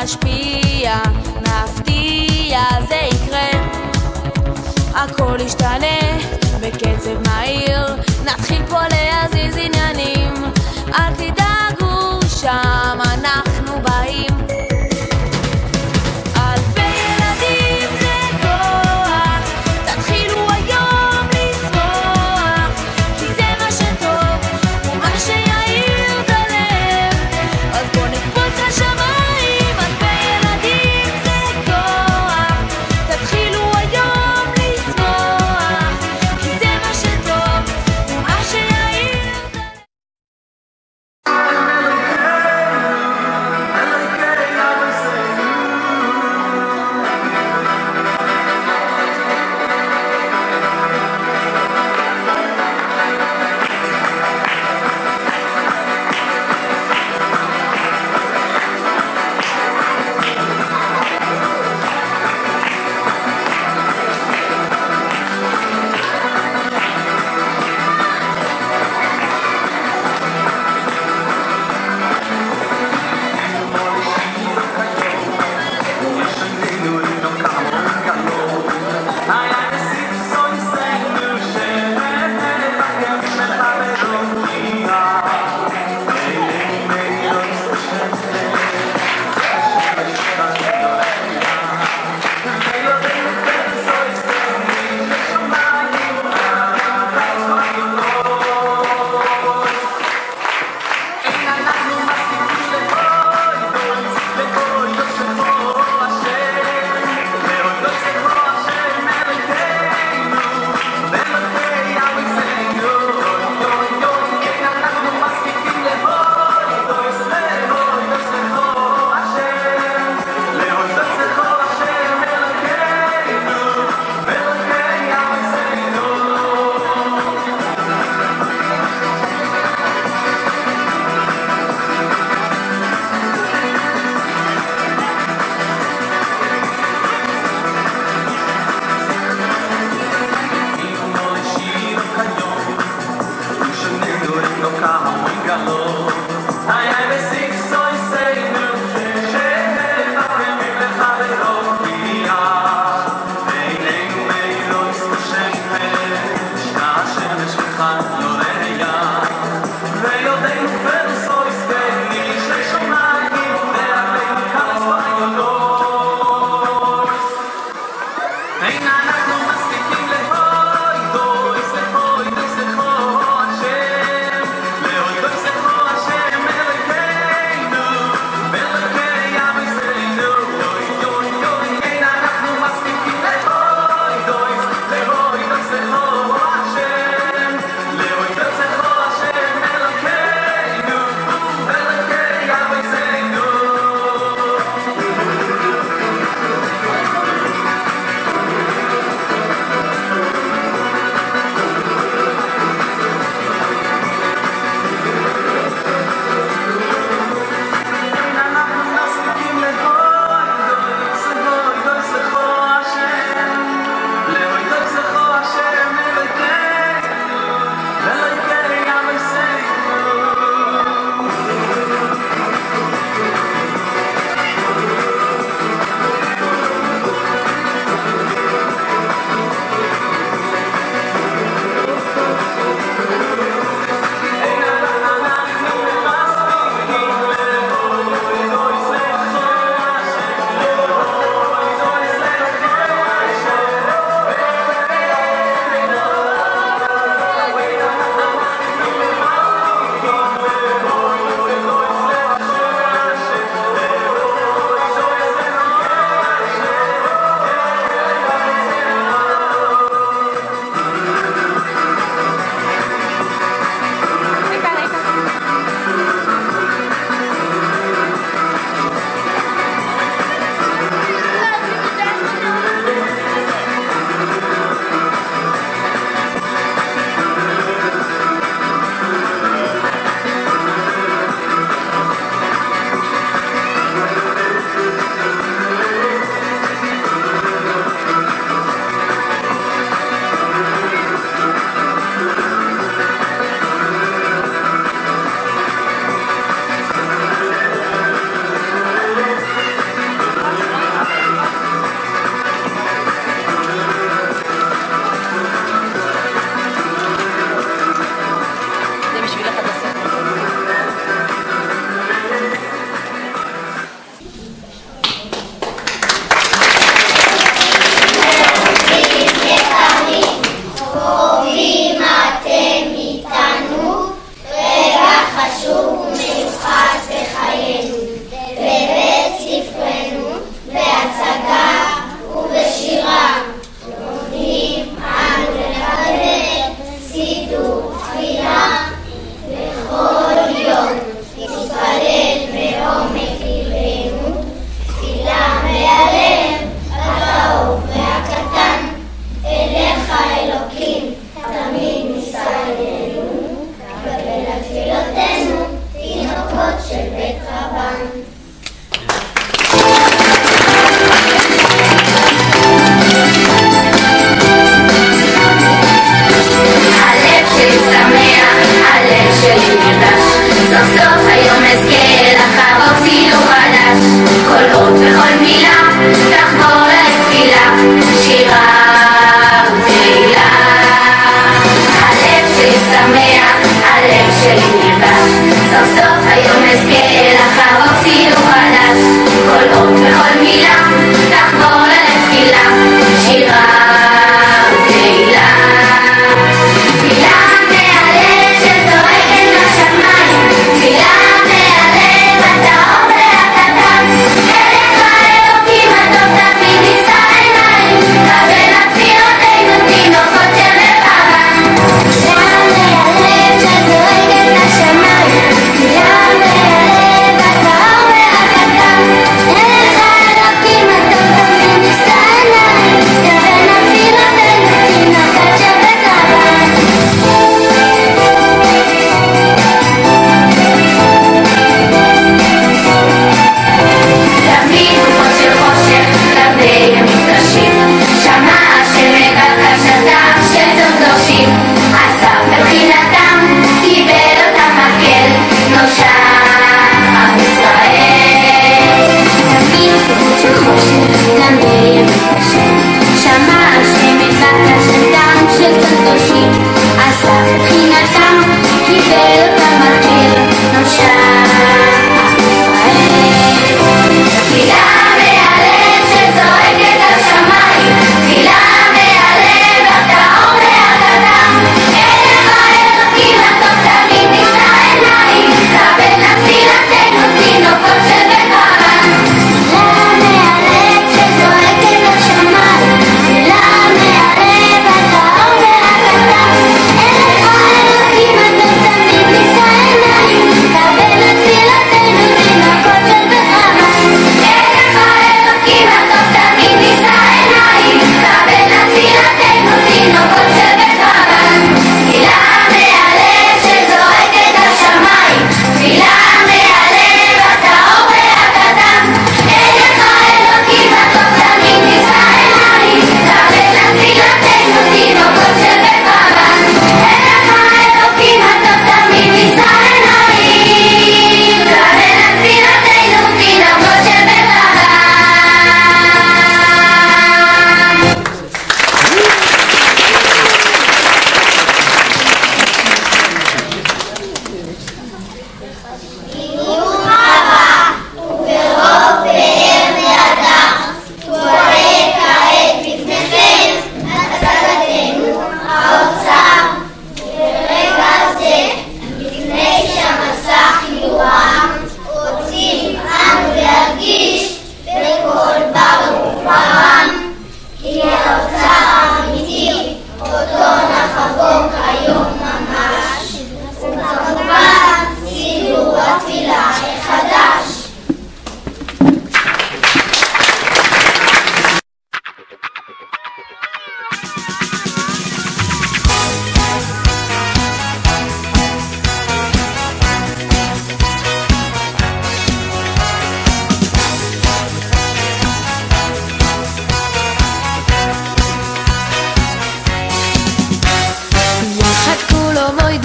נשפיע, נפתיע, זה יקרה. הכל ישתנה בקצב מהיר, נתחיל פה להזיז עניינים, אל תדאגו שם אנחנו באים. אלפי ילדים זה כוח, תתחילו היום לשמוח, כי זה מה שטוב ומה שיעיר את הלב, אז בוא נקפוץ לשמיים. אלפי ילדים זה כוח, תתחילו היום לשמוח, כי זה מה שטוב ומה שיעיר את הלב.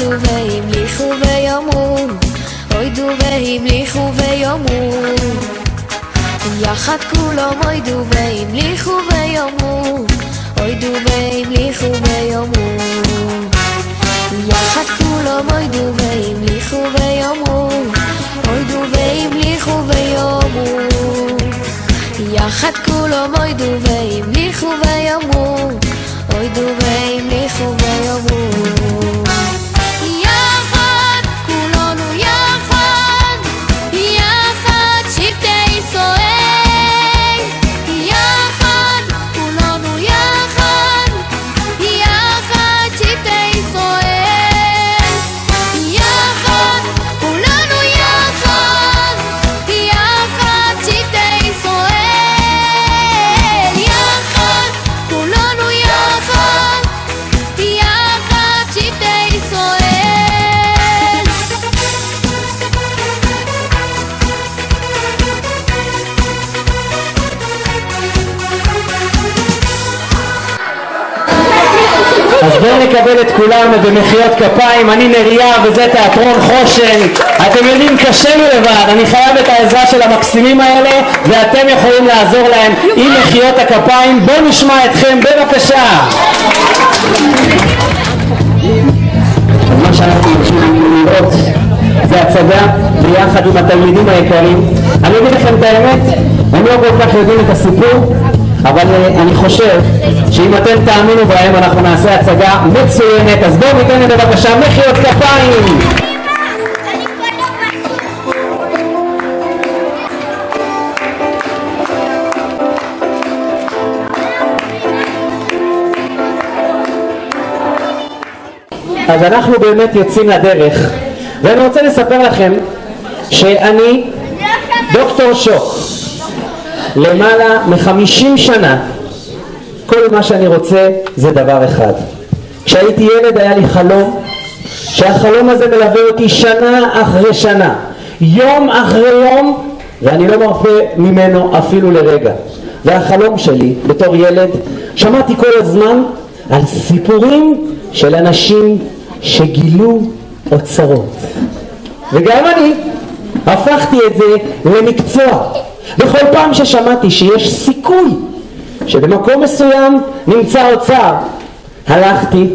דו והמליכו ויאמרו, אוי דו והמליכו ויאמרו, יחד כולם אוי דו והמליכו ויאמרו, אוי דו והמליכו ויאמרו, יחד כולם אוי דו והמליכו ויאמרו, אוי דו והמליכו ויאמרו, יחד כולם אוי דו והמליכו ויאמרו, אוי דו והמליכו ויאמרו, יחד כולנו יחד, יחד שבטי ישראל, יחד כולנו יחד, יחד שבטי ישראל, יחד כולנו יחד, יחד שבטי ישראל, יחד כולנו יחד, יחד שבטי ישראל. אז בואו נקבל את כולם במחיאות כפיים. אני נריה וזה תיאטרון חושן. אתם יודעים, קשה לי לבד, אני חייב את העזרה של המקסימים האלה, ואתם יכולים לעזור להם עם מחיאות הכפיים. בואו נשמע אתכם בבקשה. מה שאנחנו הולכים לראות זה הצגה ביחד עם התלמידים היקרים. אני אגיד לכם את האמת, הם לא כל כך יודעים את הסיפור, אבל אני חושב שאם אתם תאמינו בהם אנחנו נעשה הצגה מצוינת. אז בואו ניתן להם בבקשה מחיאות כפיים. אז אנחנו באמת יוצאים לדרך, ואני רוצה לספר לכם שאני דוקטור שוק. למעלה מ50 שנה כל מה שאני רוצה זה דבר אחד. כשהייתי ילד היה לי חלום, שהחלום הזה מלווה אותי שנה אחרי שנה, יום אחרי יום, ואני לא מרפה ממנו אפילו לרגע. והחלום שלי בתור ילד, שמעתי כל הזמן על סיפורים של אנשים שגילו אוצרות, וגם אני הפכתי את זה למקצוע. בכל פעם ששמעתי שיש סיכוי שבמקום מסוים נמצא אוצר, הלכתי,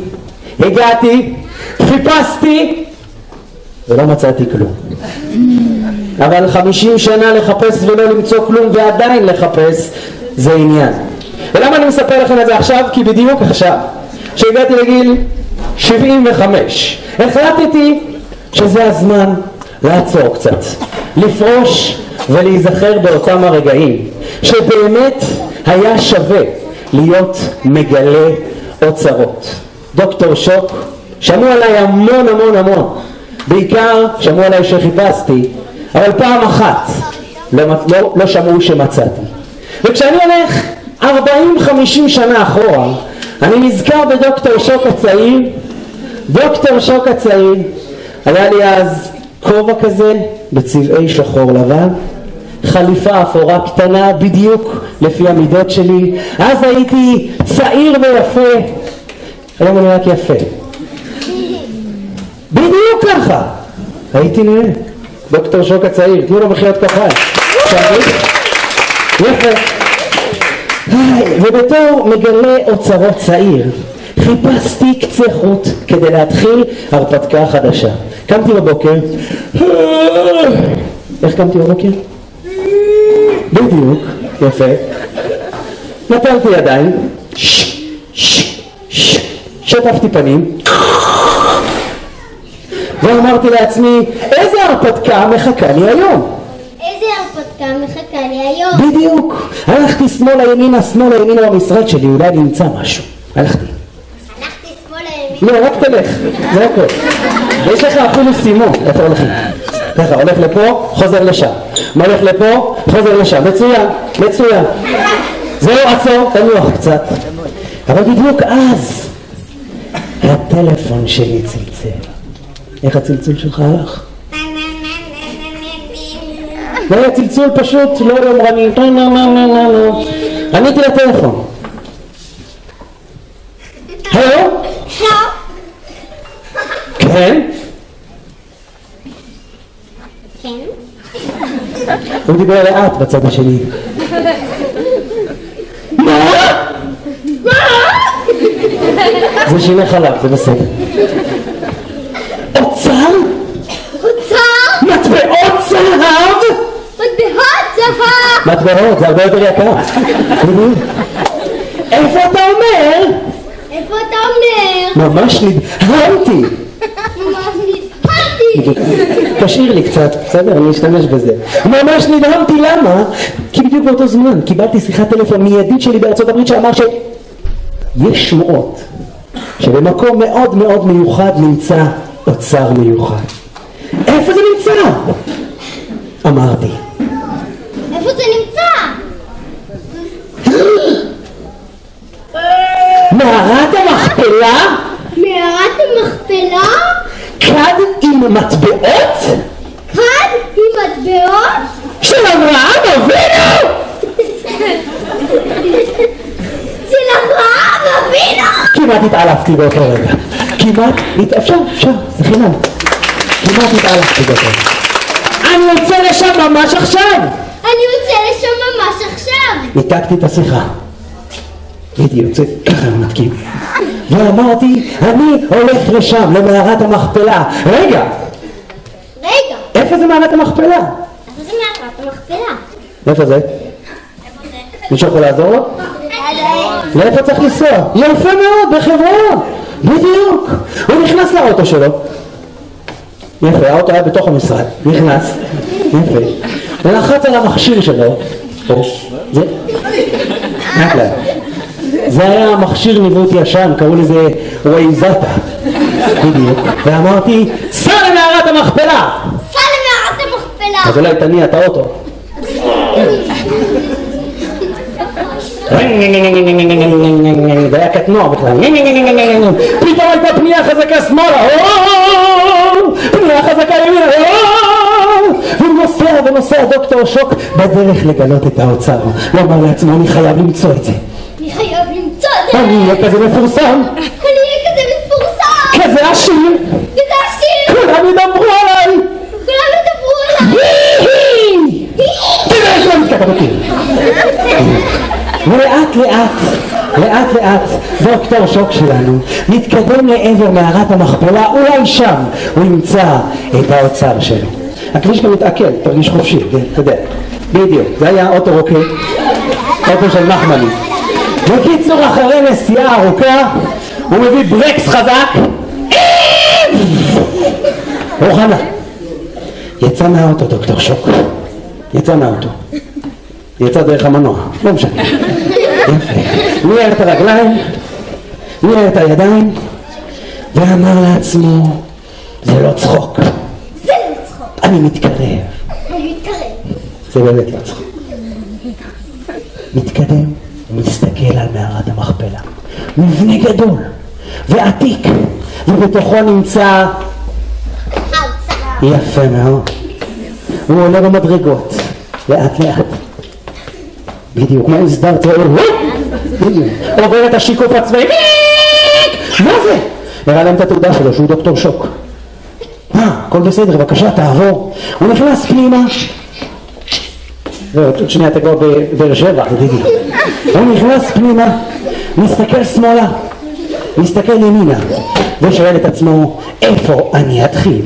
הגעתי, חיפשתי ולא מצאתי כלום. אבל 50 שנה לחפש ולא למצוא כלום ועדיין לחפש זה עניין. ולמה אני מספר לכם את זה עכשיו? כי בדיוק עכשיו שהגעתי לגיל 75 החלטתי שזה הזמן לעצור קצת, לפרוש ולהיזכר באותם הרגעים שבאמת היה שווה להיות מגלה אוצרות. דוקטור שוק, שמעו עליי המון המון המון, בעיקר שמעו עליי שחיפשתי, אבל פעם אחת לא שמעו שמצאתי. וכשאני הולך 40-50 שנה אחורה, אני נזכר בדוקטור שוק הצעיר. דוקטור שוק הצעיר, היה לי אז כובע כזה בצבעי שחור לבן, חליפה אפורה קטנה בדיוק לפי המידות שלי. אז הייתי צעיר ויפה, היום אני רק יפה, בדיוק ככה הייתי נראה. דוקטור שוק הצעיר, תנו לו מחיאות כפיים. יפה. ובתור מגלה אוצרות צעיר חיפשתי קצה חוט כדי להתחיל הרפתקה חדשה. קמתי בבוקר, איך קמתי בבוקר? בדיוק, יפה. נטלתי ידיים, שטפתי פנים, ואמרתי לעצמי, איזה הרפתקה מחכה לי היום? איזה הרפתקה מחכה לי היום? בדיוק. הלכתי שמאלה ימינה במשרד שלי, אולי נמצא משהו. הלכתי שמאלה ימינה? לא, רק תלך, זה הכל. יש לך אפילו סימון, איפה הולכים? ככה, הולך לפה, חוזר לשם. הולך לפה, חוזר לשם. מצוין, מצוין. זהו, עצור, תנוח קצת. אבל בדיוק אז הטלפון שלי צלצל. איך הצלצול שלך הלך? לא היה צלצול פשוט, לא יומרני. עניתי לטלפון. הלו? כן? הוא דיבר לאט בצד השני. מה? זה שיני חלב, זה בסדר. אוצר? אוצר? מטבעות זהב? מטבעות זהב! מטבעות, זה הרבה יותר יקר. איפה אתה אומר? איפה אתה אומר? ממש נדהמתי. ממש נדהמתי! תשאיר לי קצת, בסדר? אני אשתמש בזה. ממש נדהמתי, למה? כי בדיוק באותו זמן קיבלתי שיחת טלפון מידיד שלי בארצות הברית שאמר שיש שמועות שבמקום מאוד מאוד מיוחד נמצא אוצר מיוחד. איפה זה נמצא? אמרתי. איפה זה נמצא? מערת המכפלה? מערת המכפלה? כד עם מטבעות? כד עם מטבעות? של אברהם אבינו? של אברהם אבינו? כמעט התעלפתי באותו רגע. כמעט, אפשר, זה חינם. כמעט התעלפתי באותו רגע. אני יוצא לשם ממש עכשיו! אני יוצא לשם ממש עכשיו! ניתקתי את השיחה. הייתי יוצא ככה מתקים. ואמרתי, אני הולך לשם, למערת המכפלה. רגע! איפה זה מערת המכפלה? איפה זה מערת המכפלה? איפה זה? מישהו יכול לעזור לו? לאיפה צריך לנסוע? יפה מאוד, בחברון! בדיוק! הוא נכנס לאוטו שלו. יפה, האוטו היה בתוך המשרד. נכנס. יפה. ולחץ על המכשיר שלו. זה? זה היה מכשיר ניווט ישן, קראו לזה ווייזאטה. בדיוק. ואמרתי, סע למערת המכפלה! סע למערת המכפלה! אז אולי תניע את האוטו. זה היה קטנוע בכלל. פתאום הייתה פנייה חזקה שמאלה, פנייה חזקה ימינה, ונוסע דוקטור שוק בדרך לגלות את האוצר. הוא אמר לעצמו, אני חייב למצוא את זה. אני חייב למצוא את זה! אני אהיה כזה מפורסם, כזה עשיר, כולם ידברו עליי. תראה איך לא מתקדם אותי. לאט לאט דוקטור שוק שלנו מתקדם לעבר מערת המכפלה. אולי שם הוא ימצא את האוצר שלו. הכביש גם מתעכל, תרגיש חופשי, אתה יודע. בדיוק, זה היה אוטו רוקט, אוטו של נחמני. בקיצור, אחרי נסיעה ארוכה הוא מביא ברקס חזק. רוחנה יצא מהאוטו, דוקטור שוק יצא מהאוטו, יצא דרך המנוע, לא משנה. יפה, ניער את הרגליים, ניער את הידיים, ואמר לעצמו, זה לא צחוק, אני מתקרב. זה באמת לא צחוק. מתקדם, מסתכל על מערת המכפלה, מבנה גדול ועתיק, ובתוכו נמצא יפה מאוד. הוא עולה במדרגות לאט לאט, בדיוק מה הסדרת, עובר את השיקוף הצבאי. מה זה? הראה להם את התעודה שלו שהוא דוקטור שוק. הכל בסדר, בבקשה תעבור. הוא נכנס פנימה, עוד שנייה אתה כבר בבאר שבע. הוא נכנס פנימה, מסתכל שמאלה, מסתכל ימינה, ושואל את עצמו, איפה אני אתחיל?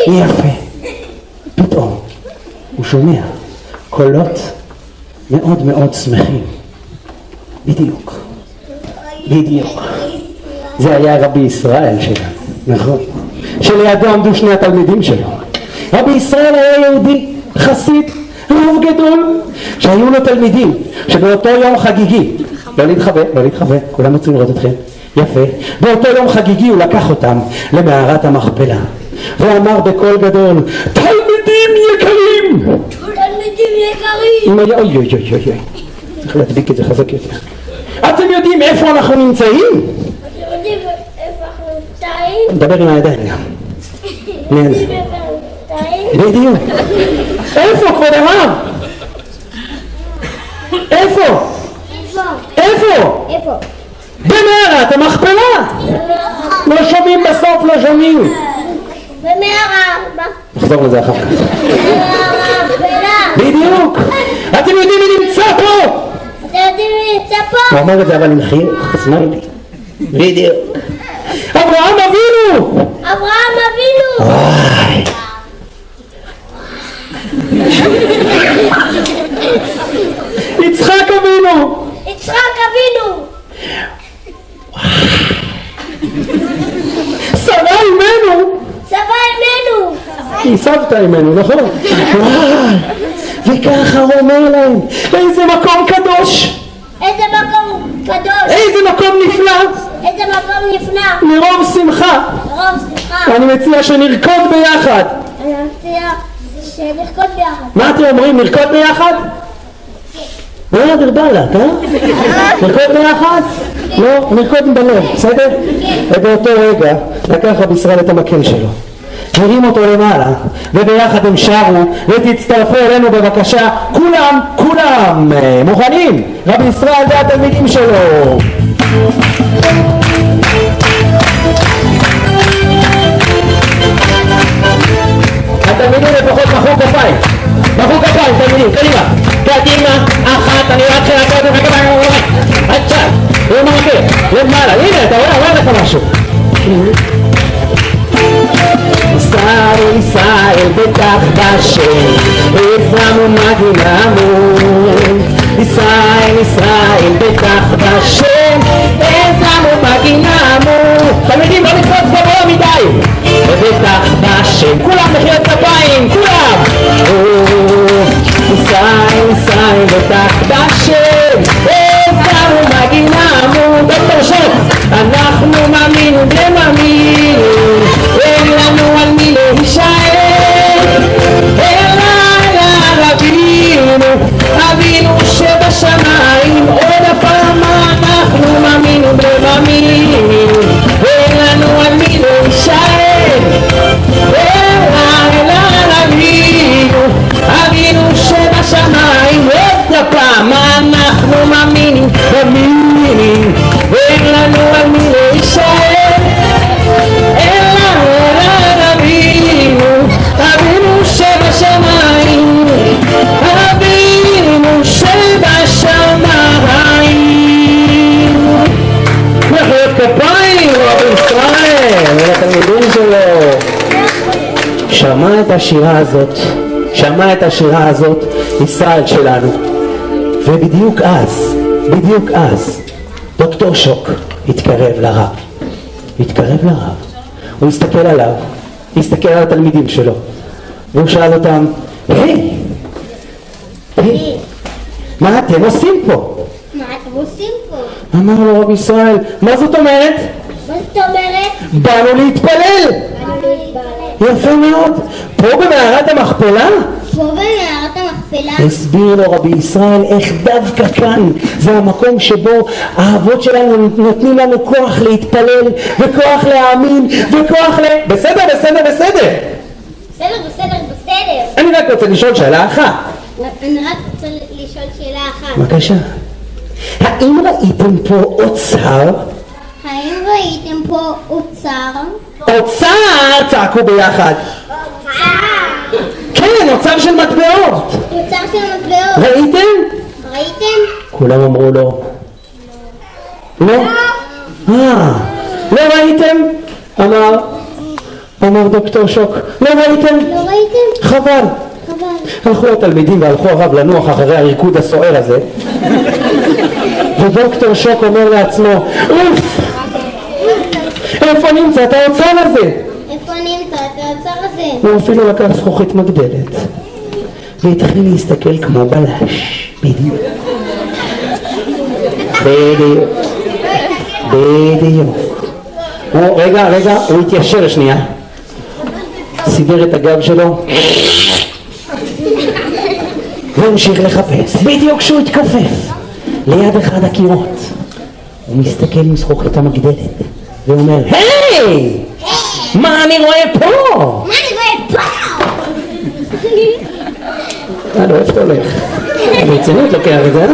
יפה. פתאום הוא שומע קולות מאוד מאוד שמחים. בדיוק זה היה רבי ישראל שלנו, נכון? שלידו עמדו שני התלמידים שלו. רבי ישראל היה יהודי חסיד, רוב גדול, שהיו לו תלמידים שבאותו יום חגיגי, לא להתחבא, כולם רוצים לראות אתכם, יפה, באותו יום חגיגי הוא לקח אותם למערת המכפלה ואמר בקול גדול, תלמידים יקרים! אוי, צריך להדביק את זה חזק יותר. אתם יודעים איפה אנחנו נמצאים? מדבר עם הידיים גם. בדיוק. איפה כבוד הרב? איפה? במערת המכפלה. לא שומעים בסוף, לא שומעים. במערה. נחזור לזה אחר כך. בדיוק. אתם יודעים מי נמצא פה? אתם יודעים מי נמצא פה? הוא אמר את זה אבל עם חיוך, סמיילי. בדיוק. אברהם אבינו! אברהם אבינו! וואי. יצחק אבינו! יצחק אבינו! שרה אימנו! סבא אימנו! היא סבתא אימנו, נכון? וואי. וככה הוא אומר להם, איזה מקום קדוש! איזה מקום קדוש! איזה מקום נפלא! איזה מקום נפלא! מרוב שמחה! רוב שמחה! אני מציע שנרקוד ביחד! אני מציע שנרקוד ביחד! מה אתם אומרים, נרקוד ביחד? לא, דרבלת, אה? נרקוד ביחד? לא, נרקוד בלב, בסדר? ובאותו רגע לקח רבי ישראל את המקל שלו, הרים אותו למעלה, וביחד הם שרו, ותצטרפו אלינו בבקשה, כולם, כולם, מוכנים? רבי ישראל והתלמידים שלו. התלמידים לפחות מחאו כפיים, מחאו כפיים, תלמידים, קדימה, קדימה, אחת, אני רק חלקות לך כפיים, עכשיו, הוא מרקה, למעלה, הנה, אתה רואה לך משהו. ישראל, ישראל, בטח בשם, ויזרמו מגינמו. ישראל, ישראל, בטח בשם, ויזרמו מגינמו. תלמידים, לא לקפוץ גבוה מדי. ובטח בשם, כולם מחיאות כפיים, כולם. ישראל, ישראל, בטח בשם, ויזרמו מגינמו. דוקטור שוק, אנחנו מאמינו ומאמינו, אין לנו על מי להישאר, אלא אבינו, אבינו שבשמיים. עוד הפעם אנחנו מאמינו ומאמינו, אין לנו על מי להישאר, אלא אבינו, אבינו שבשמיים. עוד הפעם אנחנו מאמינים ומאמינים, ואין לנו על מי להישאר, אלא אבינו, אבינו שבשמיים, אבינו שבשמיים. מחיאות כפיים רבי ישראל ולתלמידים שלו. שמע את השירה הזאת, שמע את השירה הזאת ישראל שלנו, ובדיוק אז דוקטור שוק התקרב לרב, הוא הסתכל עליו, הסתכל על התלמידים שלו, והוא שאל אותם, היי, מה אתם עושים פה? מה אתם עושים פה? אמר לו רבי ישראל, מה זאת אומרת? מה זאת אומרת? באנו להתפלל. יפה מאוד. פה במערת המכפלה? פה במערת המכפלה? הסביר לו רבי ישראל איך דווקא כאן זה המקום שבו האבות שלנו נותנים לנו כוח להתפלל וכוח להאמין וכוח בסדר. אני רק רוצה לשאול שאלה אחת. בבקשה. האם ראיתם פה אוצר? אוצר! צעקו ביחד. כן, אוצר של מטבעות. ראיתם? כולם אמרו לא. לא ראיתם? אמר דוקטור שוק, לא ראיתם? חבל. הלכו התלמידים והלכו הרב לנוח אחרי הריקוד הסוער הזה, ודוקטור שוק אומר לעצמו, אוף, איפה נמצא את האוצר הזה? הוא אפילו לקח זכוכית מגדלת והתחיל להסתכל כמו בלש. בדיוק. רגע, הוא התיישר שנייה, סידר את הגב שלו והמשיך לחפש. בדיוק כשהוא התכופף ליד אחד הקירות, הוא מסתכל עם זכוכית המגדלת ואומר, היי! מה אני רואה פה? לא איפה אתה הולך? ברצינות לוקח את זה,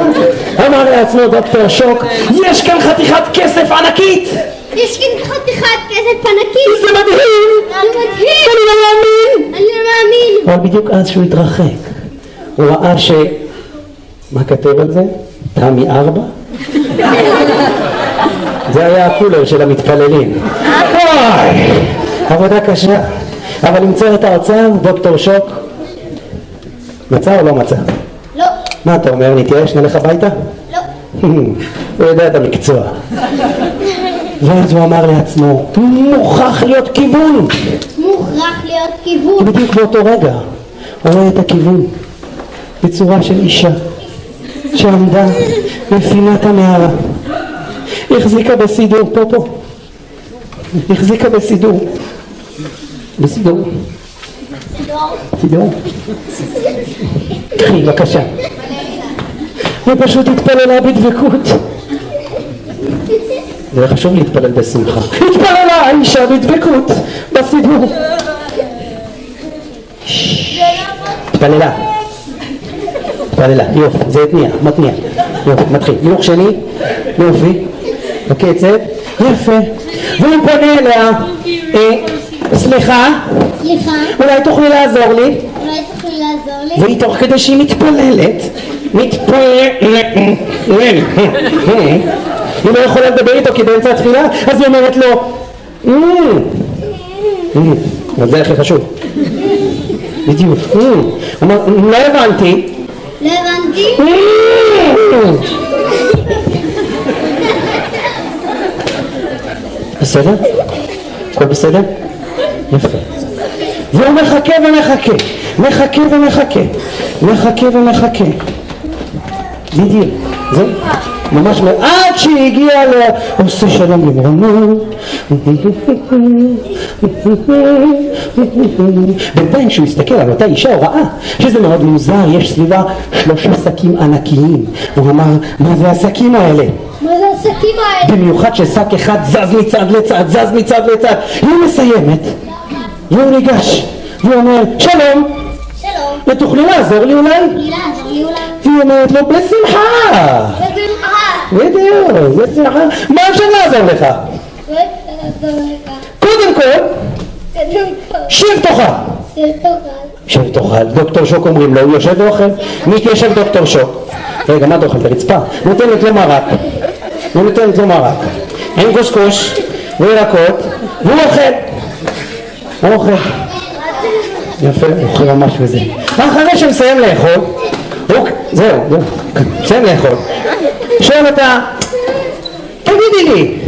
אמר לעצמו דוקטור שוק, יש כאן חתיכת כסף ענקית! זה מדהים! אני לא מאמין! אבל בדיוק אז שהוא התרחק, הוא ראה מה כתב על זה? תמי 4? זה היה הקולר של המתפללים. עבודה קשה, אבל למצוא את האוצר, דוקטור שוק, מצא או לא מצא? לא. מה אתה אומר, נתייאש, נלך הביתה? לא. הוא יודע את המקצוע. ואז הוא אמר לעצמו, מוכרח להיות כיוון. מוכרח להיות כיוון. בדיוק באותו רגע הוא רואה את הכיוון בצורה של אישה שעמדה בפינת המערה, החזיקה בסידור, פה החזיקה בסידור, סידור, קחי בבקשה, ופשוט התפללה בדבקות. זה חשוב להתפלל בשמחה. התפללה האישה בדבקות בסידור. התפללה, יופי, זה התניע, מתניע, יופי, מתחיל, הילוך שני, יופי, בקצב, יפה, והוא פונה אליה, סליחה, אולי תוכלי לעזור לי? והיא תוך כדי שהיא מתפללת, היא לא יכולה לדבר איתו כי באמצע התפילה, אז היא אומרת לו, אבל זה הכי חשוב, בדיוק, אמר, לא הבנתי, בסדר? הכל בסדר? יפה. והוא מחכה בדיוק, זה ממש עד שהגיע עושה שלום למרומו. בינתיים כשהוא הסתכל על אותה אישה הוא ראה שזה מאוד מוזר, יש סביבה 3 שקים ענקיים, והוא אמר, מה זה השקים האלה? במיוחד ששק אחד זז מצד לצד. היא מסיימת והוא ניגש והוא אומר, שלום, ותוכלי לעזור לי אולי? והיא אומרת לו, בשמחה. בדיוק, בשמחה. מה אפשר לעזור לך? קודם כל שב תאכל. דוקטור שוק אומרים לו, הוא יושב ואוכל. מי יושב דוקטור שוק? רגע, מה אתה אוכל? ברצפה? נותנת לו מרק, עם קושקוש וירקות, והוא אוכל. יפה, הוא אוכל ממש בזה. אחרי שמסיים לאכול, מסיים לאכול, שואל אותה, תגידי לי,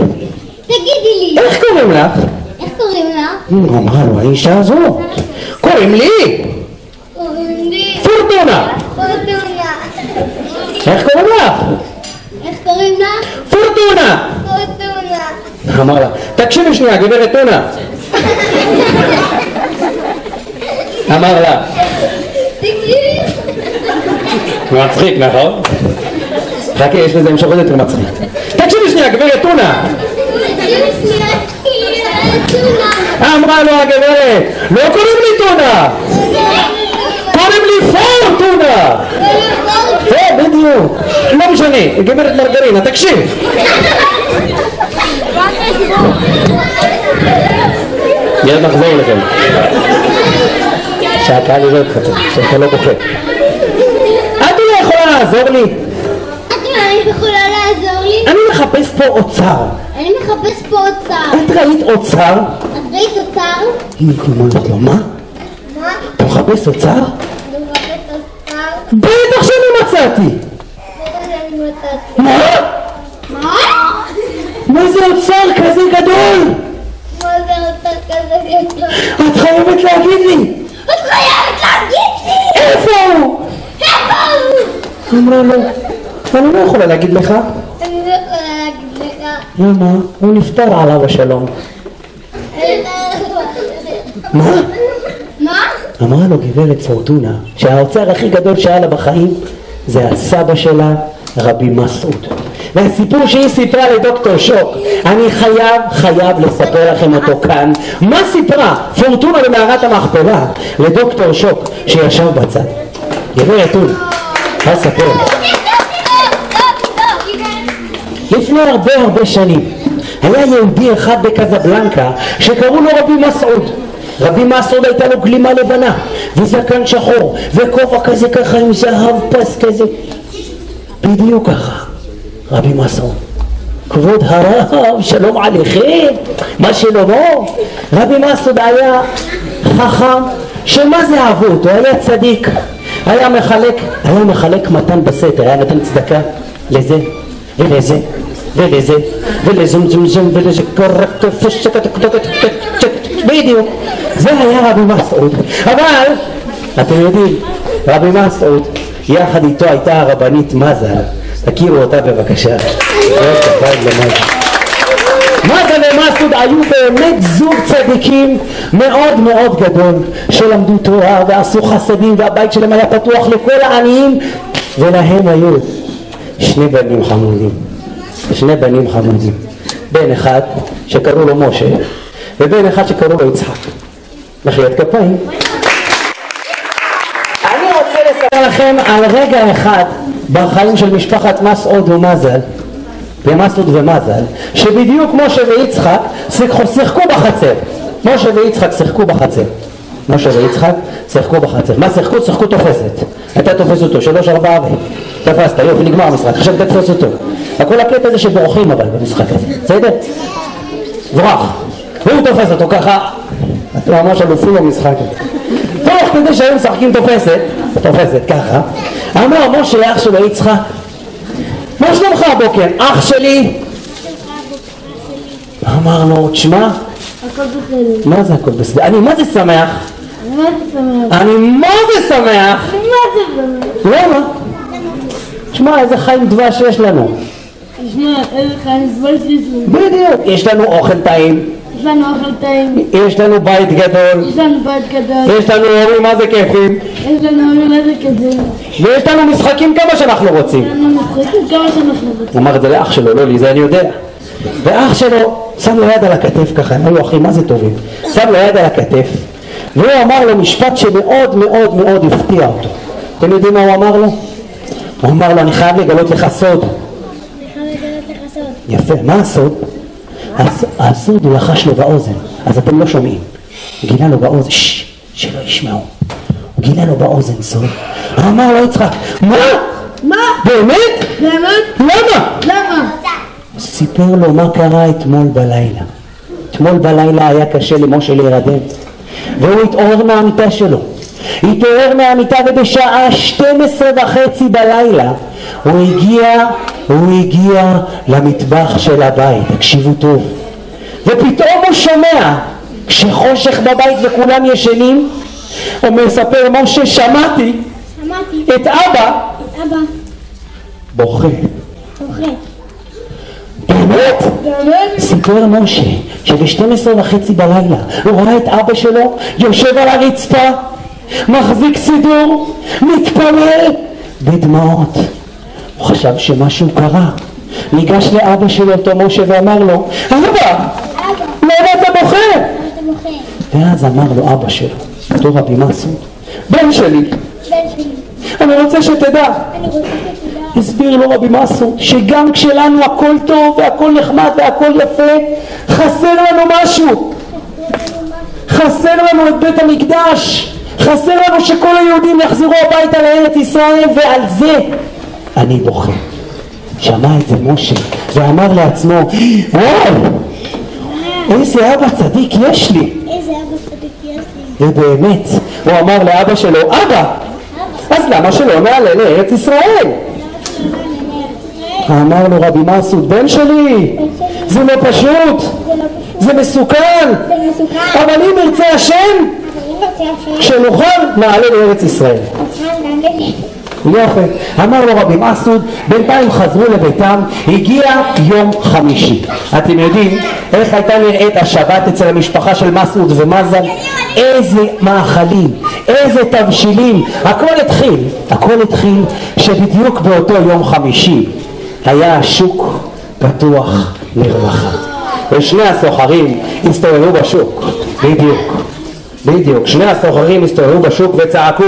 איך קוראים לך? הוא אמרה לו, האישה הזאת, קוראים לי פורטונה. איך קוראים לך? פורטונה. אמר לה, תקשיבי שנייה, גברת טונה. אמר לה, הוא מצחיק, נכון? חכה, יש לזה המשך עוד יותר מצחיק. תקשיבי שנייה, גברת טונה. אמרה לו הגברת, לא קוראים לי טונה, קוראים לי פורטונה. בדיוק, לא משנה, גברת מרגרינה, תקשיב. מיד נחזור לכם שהקהל יראה אותך, שאתה לא בוכה. את לא יכולה לעזור לי? אני מחפש פה אוצר. את ראית אוצר? היא אומרת לו, מה? אתה מחפש אוצר? בטח שאני מצאתי. מה זה אוצר כזה גדול? את חייבת להגיד לי. איפה הוא? אמרה לו, אני לא יכולה להגיד לך. למה? הוא נפטר עליו השלום. מה? אמרה לו גברת פורטונה שהאוצר הכי גדול שהיה לה בחיים זה הסבא שלה, רבי מסעוד. והסיפור שהיא סיפרה לדוקטור שוק, אני חייב לספר לכם אותו כאן. מה סיפרה פורטונה במערת המכפלה לדוקטור שוק שישב בצד? גברת טונה, מה ספר? לפני הרבה שנים היה יהודי אחד בקזבלנקה שקראו לו רבי מסעוד. רבי מסעוד הייתה לו גלימה לבנה וזקן שחור, וכובע כזה ככה עם זהב פס כזה. בדיוק ככה. רבי מסעוד, כבוד הרב, שלום עליכם, מה שלמה? רבי מסעוד היה חכם, שמה זה אהבו אותו? היה צדיק, היה מחלק מתן בסתר, היה נותן צדקה לזה ולזה ולזה ולזומזומזום ולזה בדיוק, זה היה רבי מסעוד. אבל אתם יודעים, רבי מסעוד יחד איתו הייתה הרבנית מזל, תכירו אותה בבקשה. מזל ומסעוד היו באמת זוג צדיקים מאוד מאוד גדול, שלמדו תורה ועשו חסדים, והבית שלהם היה פתוח לכל העניים, ולהם היו שני בנים חמודים, בן אחד שקראו לו משה ובן אחד שקראו לו יצחק. מחיאות כפיים. אני רוצה לספר לכם על רגע אחד בחיים של משפחת מסעוד ומזל, ומסעוד ומזל, שבדיוק משה ויצחק שיחקו בחצר. משה ויצחק שיחקו בחצר. מה שיחקו תופסת. אתה תופס אותו 3-4 תפסת, יופי, נגמר המשחק, עכשיו תתפוס אותו. הכל הקטע זה שבורחים אבל במשחק הזה, בסדר? ברח, והוא תופס אותו ככה, אתם ממש אלופים במשחק הזה. תוך כדי שהיו משחקים תופסת ככה, אמר משה לאח שלו יצחק, מה שלומך הבוקר? אח שלי? אמר לו, תשמע, הכל בסדר. מה זה הכל בסדר? אני מה זה שמח? למה? תשמע, איזה חיים דבש יש לנו. בדיוק, יש לנו אוכל טעים, יש לנו בית גדול, יש לנו הורים מה זה כיפים, ויש לנו משחקים כמה שאנחנו רוצים. הוא אמר את זה לאח שלו, לא לי, זה אני יודע. ואח שלו שם לו יד על הכתף ככה, הם היו אחים מה זה טובים, שם לו יד על הכתף, והוא אמר לו משפט שמאוד מאוד מאוד הפתיע אותו. אתם יודעים מה הוא אמר לו? הוא אמר לו, אני חייב לגלות לך סוד. יפה, מה הסוד? הסוד הוא לחש לו באוזן, אז אתם לא שומעים. הוא גילה לו באוזן, שלא ישמעו. הוא גילה לו באוזן סוד. הוא אמר לו יצחק, מה? באמת? למה? סיפר לו מה קרה אתמול בלילה. אתמול בלילה היה קשה למשה להירדם, והוא התעורר מהמיטה ובשעה 12:30 בלילה הוא הגיע למטבח של הבית. תקשיבו טוב, ופתאום הוא שומע כשחושך בבית וכולם ישנים, הוא מספר משה, שמעתי את אבא בוכה. באמת? סיפר משה שב-12:30 בלילה הוא ראה את אבא שלו יושב על הרצפה, מחזיק סידור, מתפלל בדמעות. הוא חשב שמשהו קרה, ניגש לאבא שלו אותו משה ואמר לו, אבא, למה אתה בוכה? ואז אמר לו אבא שלו, אותו רבי מסעוד, בן שלי, אני רוצה שתדע. הסביר לו רבי מסעוד שגם כשלנו הכל טוב והכל נחמד והכל יפה, חסר לנו משהו. חסר לנו את בית המקדש, חסר לנו שכל היהודים יחזרו הביתה לארץ ישראל, ועל זה אני בוכה. שמע את זה משה ואמר לעצמו, וואו, איזה אבא צדיק יש לי. ובאמת הוא אמר לאבא שלו, אבא, אז למה שלא נעלה לארץ ישראל? אמר לו רבי מסעוד, בן שלי, זה לא פשוט, זה מסוכן, אבל אם ירצה השם, כשנוכל נעלה לארץ ישראל. יופי. אמר לו רבי מסעוד, בינתיים חזרו לביתם, הגיע יום חמישי. אתם יודעים איך הייתה נראית השבת אצל המשפחה של מסעוד ומזל? איזה מאכלים, איזה תבשילים, הכל התחיל שבדיוק באותו יום חמישי היה השוק פתוח לרווחה, ושני הסוחרים הסתובבו בשוק. בדיוק, שני הסוחרים הסתובבו בשוק וצעקו,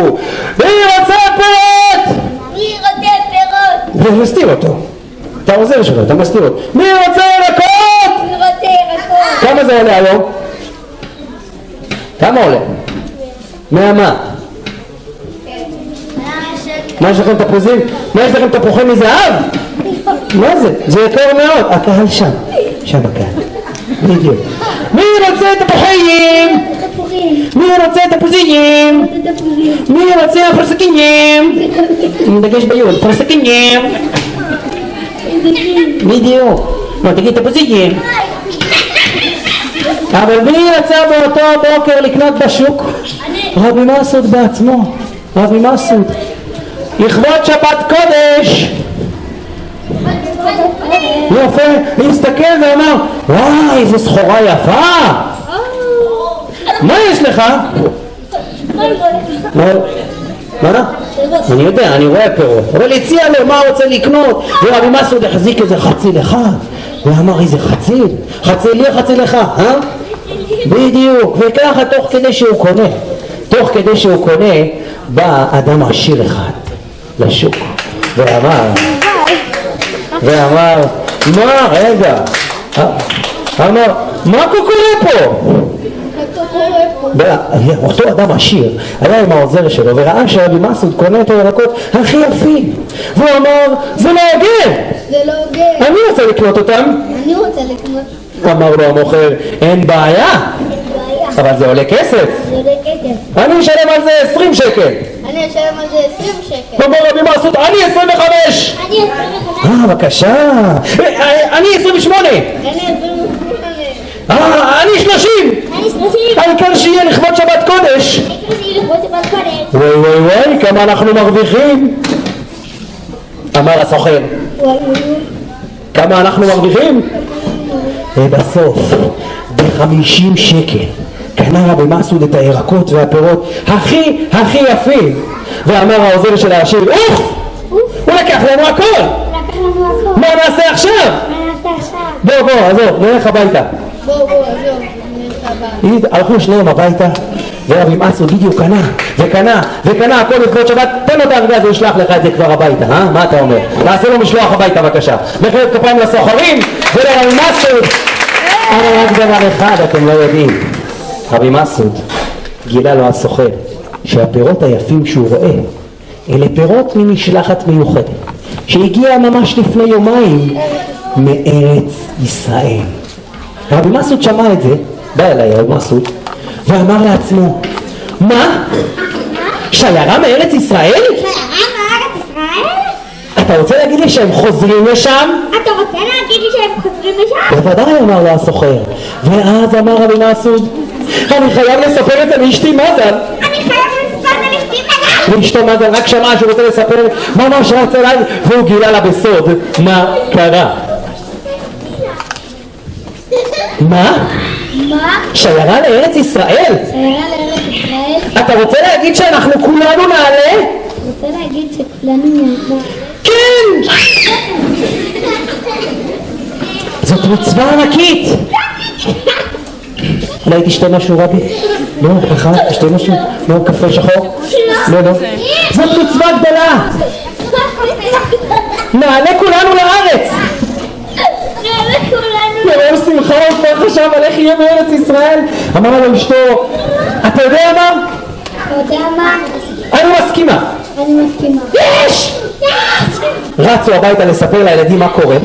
מי רוצה פירות? ומסתיר אותו, אתה עוזר שלו, אתה מסתיר אותו. מי רוצה ירקות? כמה זה עולה היום? כמה עולה? 100 מה? מה יש לכם תפוזים? מה יש לכם תפוחי מזהב? מה זה? זה יקר מאוד. הקהל שם. שם הקהל. בדיוק. מי רוצה תפוחים? מי רוצה תפוזים? מי רוצה פרסקינים? מדגש ביוד, פרסקינים. בדיוק. לא, תגיד תפוזים. אבל מי יצא באותו בוקר לקנות בשוק? רבי מסעוד בעצמו. רבי מסעוד. לכבוד שבת קודש. יפה, להסתכל ואמר, וואי, איזה סחורה יפה. מה יש לך? מה? אני יודע, אני רואה פירות. אבל הציע לו מה רוצה לקנות, ורבי מסעוד החזיק איזה חציל אחד ואמר, איזה חציל? חציל לי, חציל לך, אה? בדיוק. וככה תוך כדי שהוא קונה בא אדם עשיר אחד לשוק ואמר, מה, רגע, אמר, מה קורה פה? אותו אדם עשיר היה עם העוזר שלו וראה שרבי מסעוד קונה את הירקות הכי יפים, והוא אמר, זה לא הוגן, אני רוצה לקנות אותם. אמר לו המוכר, אין בעיה, אבל זה עולה כסף, אני אשלם על זה 20 שקל. אמר רבי מסעוד, אני 25. בבקשה, אני 28. אני 30. העיקר שיהיה לכבוד שבת קודש. וואי, כמה אנחנו מרוויחים. אמר הסוחר, כמה אנחנו מרוויחים? ובסוף ב50 שקל קנה רבי מסעוד את הירקות והפירות הכי יפים, ואמר העוזר של העשיר, הוא לקח לנו הכל. מה נעשה עכשיו? בוא, עזוב, נלך הביתה. הלכו שניהם הביתה, ורבי מסעוד בדיוק קנה הכל לכבוד שבת. תן לו את הארגז, הוא ישלח לך את זה כבר הביתה, מה אתה אומר? נעשה לו משלוח הביתה בבקשה. מחיאות כפיים לסוחרים ולרבי מסעוד. אבל רק דבר אחד אתם לא יודעים, רבי מסעוד גילה לו הסוחר שהפירות היפים שהוא רואה אלה פירות ממשלחת מיוחדת שהגיעה ממש לפני יומיים מארץ ישראל. רבי מסעוד שמע את זה, בא אליי רבי מסעוד ואמר לעצמו, מה? שיירה מארץ ישראל? אתה רוצה להגיד לי שהם חוזרים לשם? בוודאי, אמר לו הסוחר. ואז אמר רבי מסעוד, אני חייב לספר את זה לאשתי מזל. ואשתו מזל רק שמעה שהוא רוצה לספר, ממש רץ אליי, והוא גילה לה בסוד מה קרה. מה? שיירה לארץ ישראל? אתה רוצה להגיד שאנחנו כולנו נעלה? רוצה להגיד שכולנו נעלה. כן! זאת מצווה ענקית. אולי תשתה משהו רבי? לא, ככה, תשתה משהו? לא, קפה שחור? לא. זאת מצווה גדולה. נעלה כולנו לארץ. מרוב שמחה הוא כבר חשב על איך יהיה בארץ ישראל. אמר לו אשתו, אתה יודע מה? אני מסכימה. יש! רצו הביתה לספר לילדים מה קורה,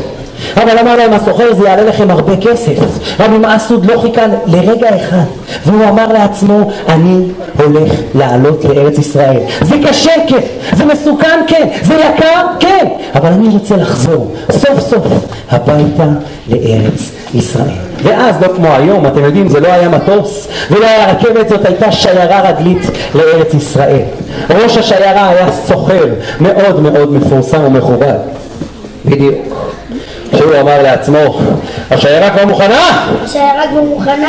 אבל אמר להם הסוחר, זה יעלה לכם הרבה כסף. רבי מסעוד לא חיכה לרגע אחד, והוא אמר לעצמו, אני הולך לעלות לארץ ישראל. זה קשה, כן, זה מסוכן, כן, זה יקר, כן, אבל אני רוצה לחזור סוף סוף הביתה לארץ ישראל. ואז לא כמו היום, אתם יודעים, זה לא היה מטוס ולא היה רכבת, זאת הייתה שיירה רגלית לארץ ישראל. ראש השיירה היה סוחר מאוד מאוד מפורסם ומכובד. בדיוק. שהוא אמר לעצמו, השיירה כבר מוכנה?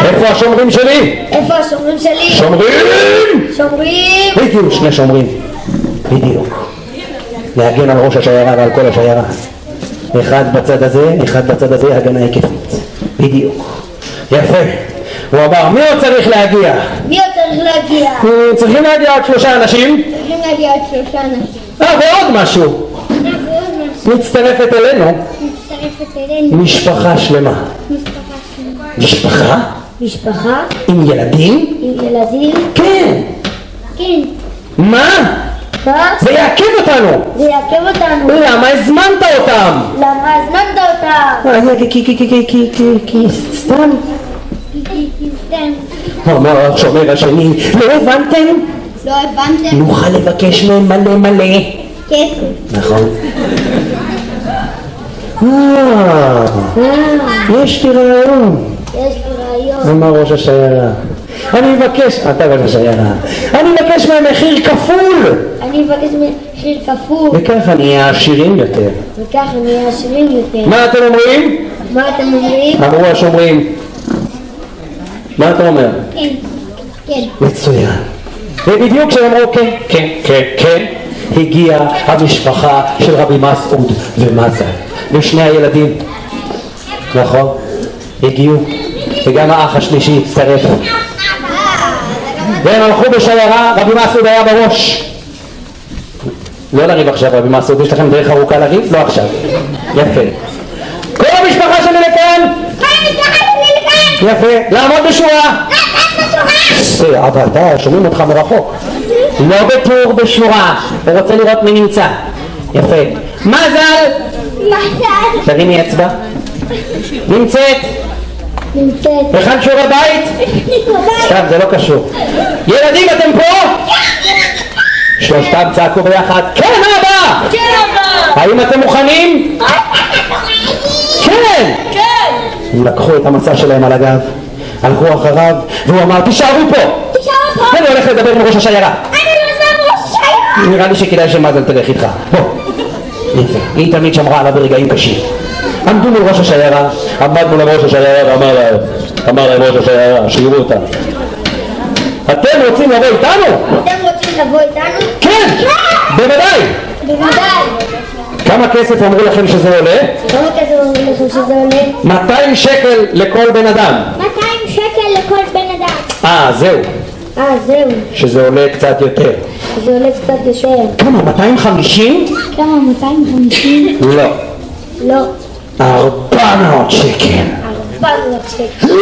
איפה השומרים שלי? שומרים! הגיעו שני שומרים. בדיוק. להגן על ראש השיירה ועל כל השיירה. אחד בצד הזה, אחד בצד הזה, הגנה היקפית. בדיוק. יפה. הוא אמר, מי עוד צריך להגיע? צריכים להגיע עוד 3 אנשים. ועוד משהו. מצטרפת אלינו. משפחה שלמה. משפחה? עם ילדים? כן. מה? זה יעכב אותנו. זה יעכב אותנו. למה הזמנת אותם? למה הזמנת אותם? כי סתם. סתם. אומר השומר השני, לא הבנתם? לא הבנתם? נוכל לבקש מהם מלא. כסף. נכון. יש לי רעיון. יש לי רעיון. אמר ראש השיירה, אני מבקש, אתה ראש השיירה, אני מבקש מהם מחיר כפול, אני מבקש מחיר כפול. וככה נהיה עשירים יותר. וככה נהיה עשירים יותר. מה אתם אומרים? מה אתם אומרים? אמרו השומרים. מה אתה אומר? כן. מצוין. ובדיוק כשהם אמרו כן, הגיעה המשפחה של רבי מסעוד ומזל ושני הילדים, נכון? הגיעו, וגם האח השלישי הצטרף, והם הלכו בשיירה. רבי מסעוד היה בראש. לא לריב עכשיו רבי מסעוד, יש לכם דרך ארוכה לריב? לא עכשיו. יפה. כל המשפחה שלי לכאן. יפה. לעמוד בשורה. אבל אתה, שומעים אותך מרחוק. לא בטור, בשורה. הוא רוצה לראות מי נמצא. יפה. מזל. תרימי אצבע. נמצאת. היכן שיעורי בית? סתם, זה לא קשור. ילדים, אתם פה? שלושתם צעקו ביחד, כן אבא! כן אבא! האם אתם מוכנים? כן! הם לקחו את המסע שלהם על הגב, הלכו אחריו, והוא אמר, תישארו פה! אני הולך לדבר עם ראש השיירה. נראה לי שכדאי שמזל תלך איתך. בוא. יפה. היא תמיד שמרה עליו ברגעים קשים. עמדו מול ראש השיירה, עמד מול ראש השיירה ואמר להם ראש השיירה, שיראו אותם. אתם רוצים לבוא איתנו? אתם רוצים לבוא איתנו? כן! בוודאי! כמה כסף אמרו לכם שזה עולה? כמה כסף אמרו לכם שזה עולה? 200 שקל לכל בן אדם. 200 שקל לכל בן אדם. זהו. זהו. שזה עולה קצת יותר. זה עולה קצת יותר. כמה? 250? כמה? 250? לא. 400 שקל. 400 שקל.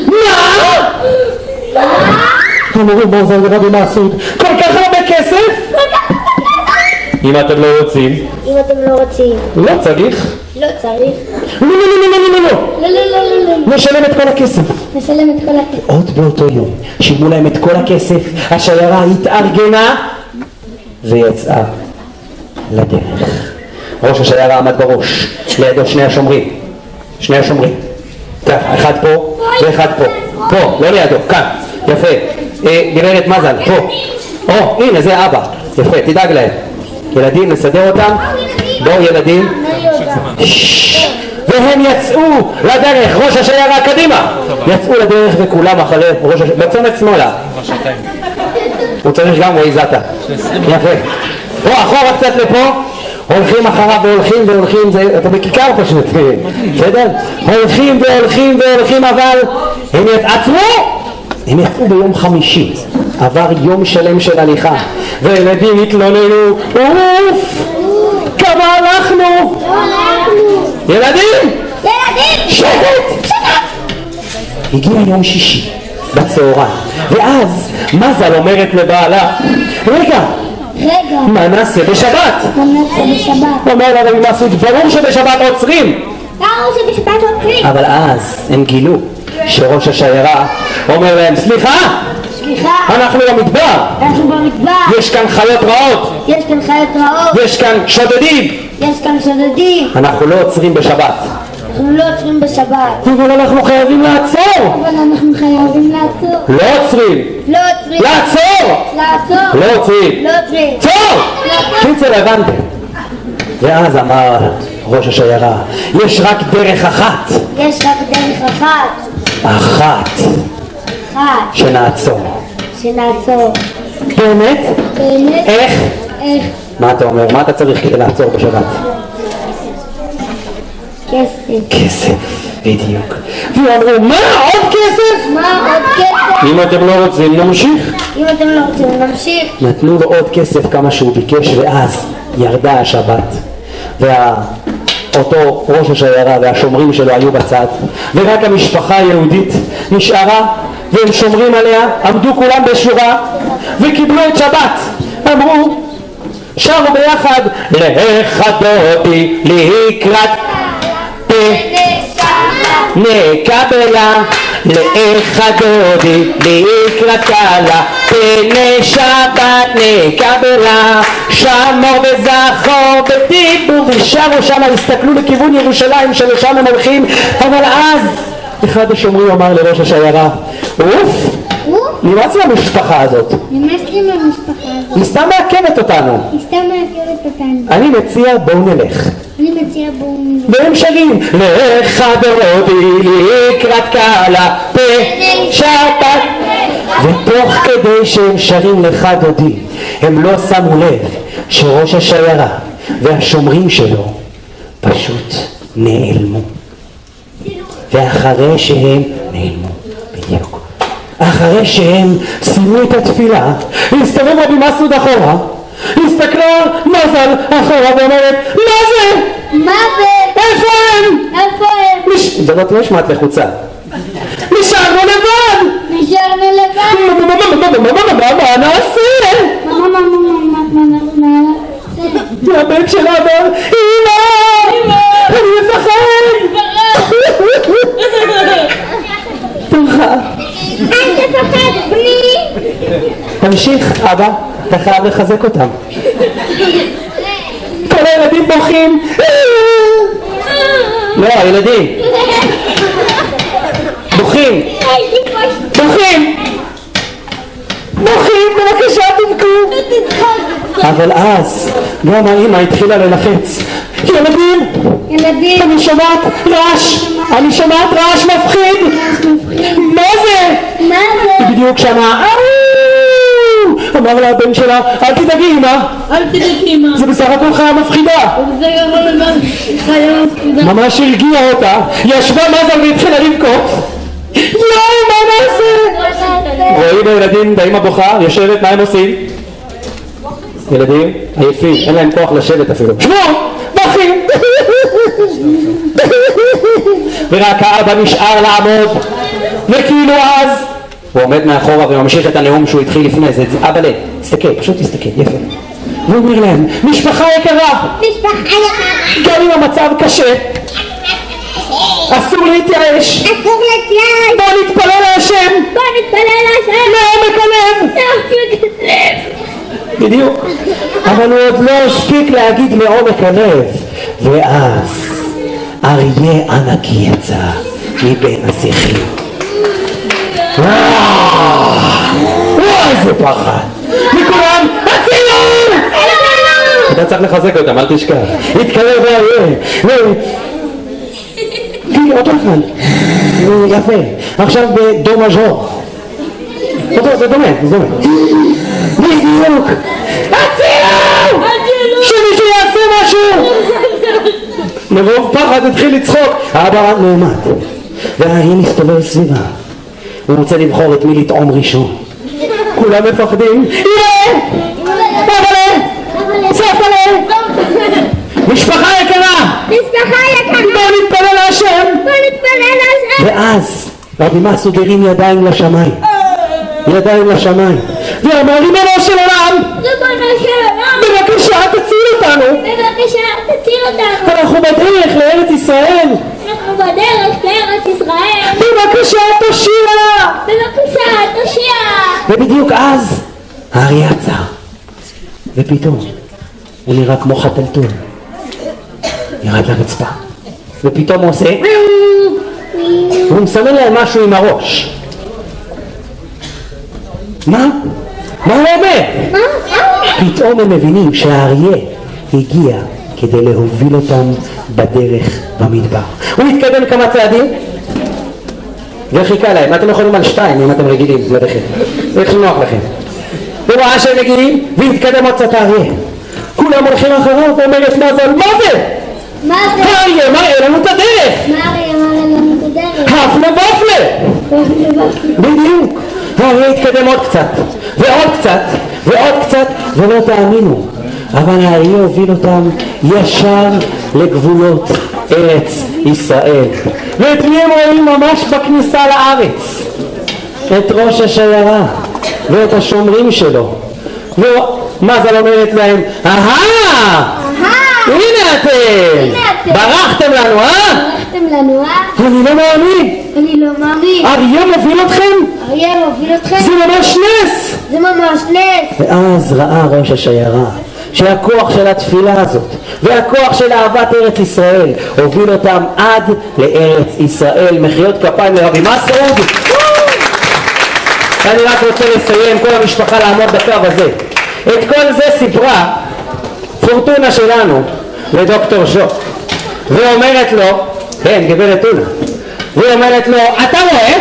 מה? אמרו מוזל ורבי מסעוד, כל כך הרבה כסף? אם אתם לא רוצים. אם אתם לא רוצים. לא צריך. לא צריך. לא. לא. נשלם את כל הכסף. נשלם את כל הכסף. עוד באותו יום שילמו להם את כל הכסף, השיירה התארגנה ויצאה לדרך. ראש השיירה עמד בראש, לידו שני השומרים. ככה, אחד פה ואחד פה, לא לידו, כאן, יפה. גברת מזל, פה. הנה זה אבא, יפה, תדאג להם. ילדים, נסדר אותם. בואו ילדים. והם יצאו לדרך, ראש השיירה קדימה. יצאו לדרך וכולם אחרי ראש השיירה, בצומת שמאלה. הוא צריך גם וויזתה. יפה. פה אחורה קצת לפה. הולכים אחריו והולכים, אתה בכיכר פשוט, בסדר? הולכים, אבל הם יצאו ביום חמישי, עבר יום שלם של הליכה, וילדים התלוננו, כמה הלכנו? ילדים! שקט! הגיע יום שישי בצהריים, ואז מזל אומרת לבעלה, רגע, מה נעשה בשבת? אומר לה רבי מסעוד, ברור שבשבת עוצרים. אבל אז הם גילו שראש השיירה אומר להם, סליחה, אנחנו במדבר, יש כאן חיות רעות, יש כאן שודדים, אנחנו לא עוצרים בשבת. אבל אנחנו חייבים לעצור. לא עוצרים. לעצור. לא עוצרים. צור. קיצר, הבנתם. ואז אמר ראש השיירה, יש רק דרך אחת. אחת. שנעצור. באמת? איך? מה אתה אומר? מה אתה צריך כדי לעצור בשבת? כסף, בדיוק. ואמרו, מה? עוד כסף? אם אתם לא רוצים, נמשיך. נתנו לו עוד כסף כמה שהוא ביקש, ואז ירדה השבת. אותו ראש השיירה והשומרים שלו היו בצד, ורק המשפחה היהודית נשארה, והם שומרים עליה, עמדו כולם בשורה, וקיבלו את שבת. אמרו, שרו ביחד, לך דודי לקראת נקבלה, לך דודי לקראת קלה, פני שבת נקבלה, שמור וזכור בדיבור. ושרו שם, הסתכלו לכיוון ירושלים שלשם הם הולכים. אבל אז אחד השומרים אמר לראש השיירה, אוף, נמאס למשפחה הזאת, נמאס לי מהמשפחה הזאת, היא סתם מעכבת אותנו, היא סתם מעכבת אותנו. אני מציע בואו נלך. אני מציעה בואו נלך. והם שרים, לך דודי לקראת קלה בשבת. ותוך כדי שהם שרים לך דודי, הם לא שמו לב שראש השיירה והשומרים שלו פשוט נעלמו. ואחרי שהם נעלמו, בדיוק, אחרי שהם סיימו את התפילה, הסתובב רבי מסעוד אחורה, הסתכלה מזל אחורה ואומרת, מה זה? מה זה? איפה הם? איפה הם? זה לא נשמעת לחוצה. נשארנו לבד! נשארנו לבד. מה נעשה? מה? הבן שלה אמר, אמא! אני מפחד! תורך. אל תפחד בני. תמשיך, אבא, אתה חייב לחזק אותם. כל הילדים בוכים. לא, הילדים בוכים. בוכים. בוכים, בבקשה תבכו. אבל אז גם האמא התחילה ללחץ. ילדים, ילדים, אני שומעת רעש, אני שומעת רעש מפחיד. מה זה? מה זה? היא בדיוק שמעה. אמר לה הבן שלה, אל תדאגי אמא, אל תדאגי אמא, זה בסך הכל חיה מפחידה. זה יכול לבד חיה מפחידה. ממש הרגיעה אותה, ישבה מזל והתחילה לבכות. יואי, מה נעשה? רואים הילדים, באמא בוכה, יושבת, מה הם עושים? ילדים עייפים, אין להם כוח לשבת אפילו. שבו, בוכים. ורק האבא נשאר לעמוד, וכאילו אז הוא עומד מאחורה וממשיך את הנאום שהוא התחיל לפני זה. אבא לב, תסתכל, פשוט תסתכל, יפה. והוא אומר להם, משפחה יקרה, משפחה יקרה, גם אם המצב קשה, אסור להתייאש, אסור להתייאש, בוא נתפלל להשם, בוא נתפלל להשם מעומק הלב. מעומק הלב. בדיוק. אבל הוא עוד לא הספיק להגיד מעומק הלב, ואז אריה ענק יצא מבין השיחים. איזה פחד. וכולם הצילו! אתה צריך לחזק אותם, אל תשכח. התקרב באריה. עוד אחד. יפה. עכשיו בדו מז'ור. זה דומה, זה דומה. בדיוק. הצילו! שמישהו יעשה משהו! מרוב פחד התחיל לצחוק. האבא נעמד והאריה מסתובב סביבה. הוא רוצה לבחור את מי לטעום ראשון. כולם מפחדים. יהיה! אבאלה! סבתאלה! משפחה יקרה! משפחה יקרה, בואו נתפלל להשם! בוא נתפלל להשם. ואז רבי מסעוד הרים ידיים לשמיים, ידיים לשמיים, ואמר, ריבונו של עולם, ריבונו של עולם, בבקשה תציל אותנו, בבקשה תציל אותנו, אנחנו בדרך לארץ ישראל, אנחנו בדרך לארץ ישראל, בבקשה תושיע. בבקשה תושיע. ובדיוק אז האריה עצר, ופתאום הוא נראה כמו חתלתול, ירד לרצפה, ופתאום הוא עושה, הוא מסמן להם משהו עם הראש. מה? מה הוא אומר? פתאום הם מבינים שהאריה הגיע כדי להוביל אותם בדרך במדבר. הוא התקדם כמה צעדים וחיכה להם. אתם יכולים על 2 אם אתם רגילים לדחת, איך נוח לכם. הוא ראה שהם מגיעים והתקדם עוד קצת האריה. כולם הולכים אחריו ואומרת מזל, מה זה? מה זה? האריה מראה לנו את הדרך, מה הרי אמר לנו את הדרך? הפלה ופלה. בדיוק. האריה התקדם עוד קצת ועוד קצת ועוד קצת, ולא תאמינו, אבל האריה הוביל אותם ישר לגבולות ארץ ישראל. ואת מי הם רואים ממש בכניסה לארץ? את ראש השיירה ואת השומרים שלו. מזל אומרת להם, הנה אתם! ברחתם לנו, ברחתם לנו, אני לא מאמין! אני לא מאמין. אריה מוביל אתכם? אריה מוביל אתכם? זה ממש נס! זה ממש נס. ואז ראה ראש השיירה שהכוח של התפילה הזאת והכוח של אהבת ארץ ישראל הוביל אותם עד לארץ ישראל. מחיאות כפיים לרבי מסעוד. אני רק רוצה לסיים, כל המשפחה לעמוד בקו הזה. את כל זה סיפרה פורטונה שלנו לדוקטור שוק, ואומרת לו, כן, גברת טונה, והיא אומרת לו, אתה רואה?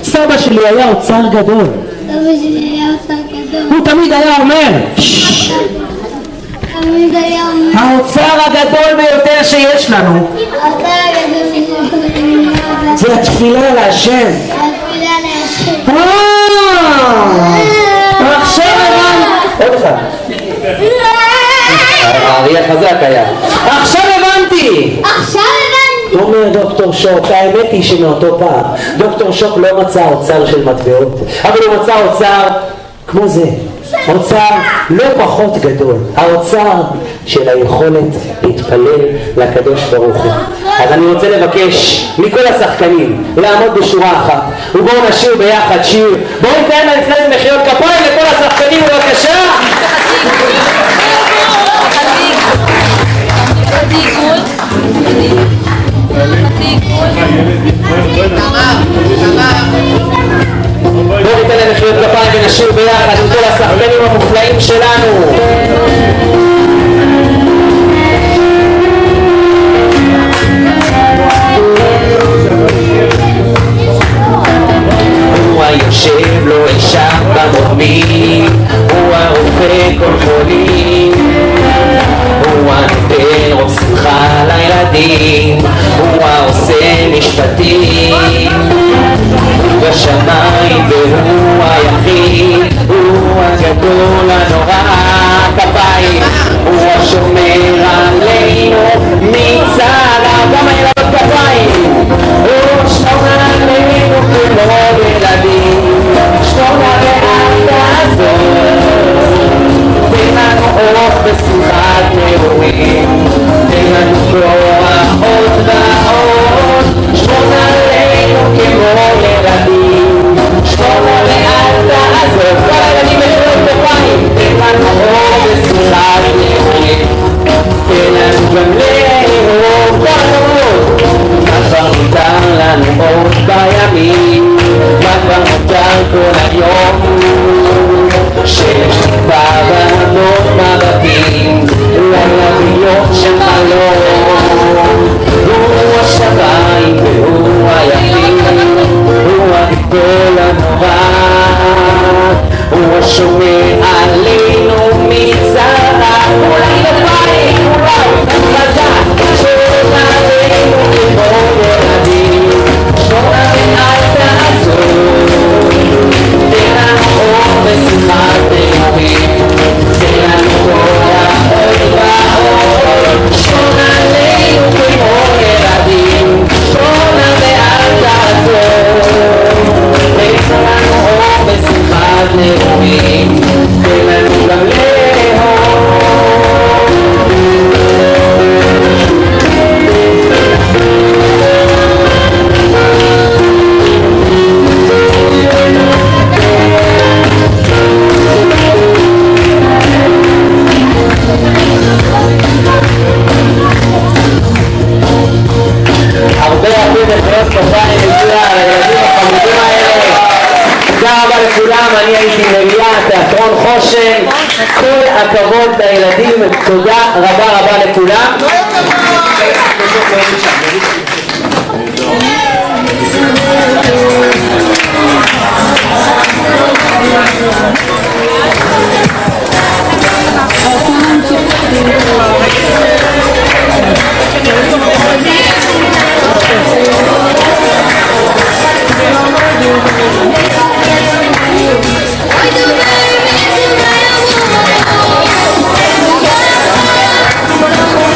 סבא שלי היה אוצר גדול. סבא שלי היה אוצר גדול. הוא תמיד היה אומר, תמיד היה אומר, האוצר הגדול ביותר שיש לנו האוצר הגדול ביותר זה התפילה להשם. התפילה להשם. עכשיו הבנתי. עוד אחד. האריה חזק היה. עכשיו הבנתי. עכשיו הבנתי. אומר דוקטור שוק, האמת היא שמאותו פעם דוקטור שוק לא מצא אוצר של מטבעות, אבל הוא מצא אוצר כמו זה, אוצר לא פחות גדול, האוצר של היכולת להתפלל לקדוש ברוך הוא. אז אני רוצה לבקש מכל השחקנים לעמוד בשורה אחת, ובואו נשיר ביחד שיר. בואו ניתן לפני זה מחיאות כפיים לכל השחקנים, בבקשה. בואו ניתן להם מחיאות כפיים ונשיר ביחד עם כל השחקנים המופלאים שלנו. הוא היושב לו אי שם במותנים, הוא הרופא כל חולים, הוא הנותן רוב שמחה לילדים, הוא העושה משפטים, הוא בשמיים והוא היחיד, הוא הגדול הנורא. כפיים, הוא השומר עלינו מצרה. גם הילדות כפיים, הוא שומר עלינו כמו ילדים, שומר ואל תעזור, תן לנו אור בשמחת נעורים, תן לנו כוח עוד ועוד, שומר עלינו כמו ילדים, שומר ואל תעזור. כל הילדים מחיאות כפיים, תן לנו אור בשמחת נעורים, תן לנו גם לאהוב. כל הכבוד. מה כבר מותר לנו עוד בימים, מה כבר מותר כל היום, שיש תקווה בעמוד מבטים, לילדיות של חלום. הוא השמיים והוא היחיד, הוא הגדול הנורא, הוא השומר עלינו מצרה. כולם בבית, כולם חזק, שומר עלינו כמו ילדים, שומר ואל תעזור, תן לנו אור בשמחת נעורים, תן לנו כוח עוד ועוד, שומר עלינו כמו ילדים, שומר ואל תעזור, תן לנו אור בשמחת נעורים, תן לנו גם לאהוב. הרבה מחיאות כפיים לילדים החמודים האלה. תודה רבה לכולם. אני הייתי נריה, תיאטרון חושן. כל הכבוד לילדים, תודה רבה רבה לכולם.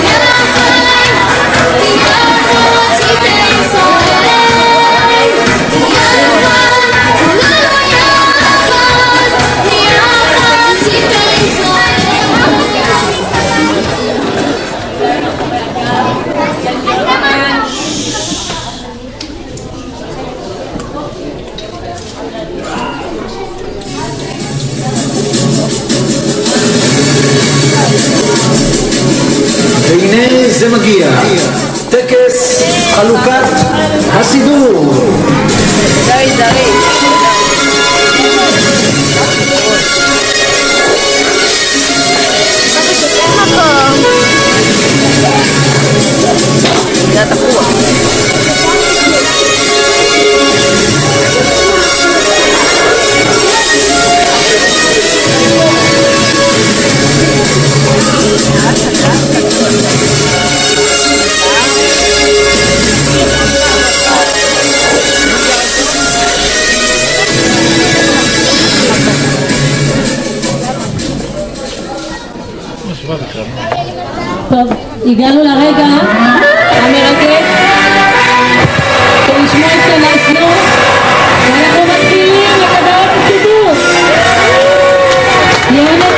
Yeah. מגיע טקס חלוקת הסידור. טוב, הגענו לרגע המרגש שלשמו התכנסנו ואנחנו מתחילים לקבל את הסידור. יונתן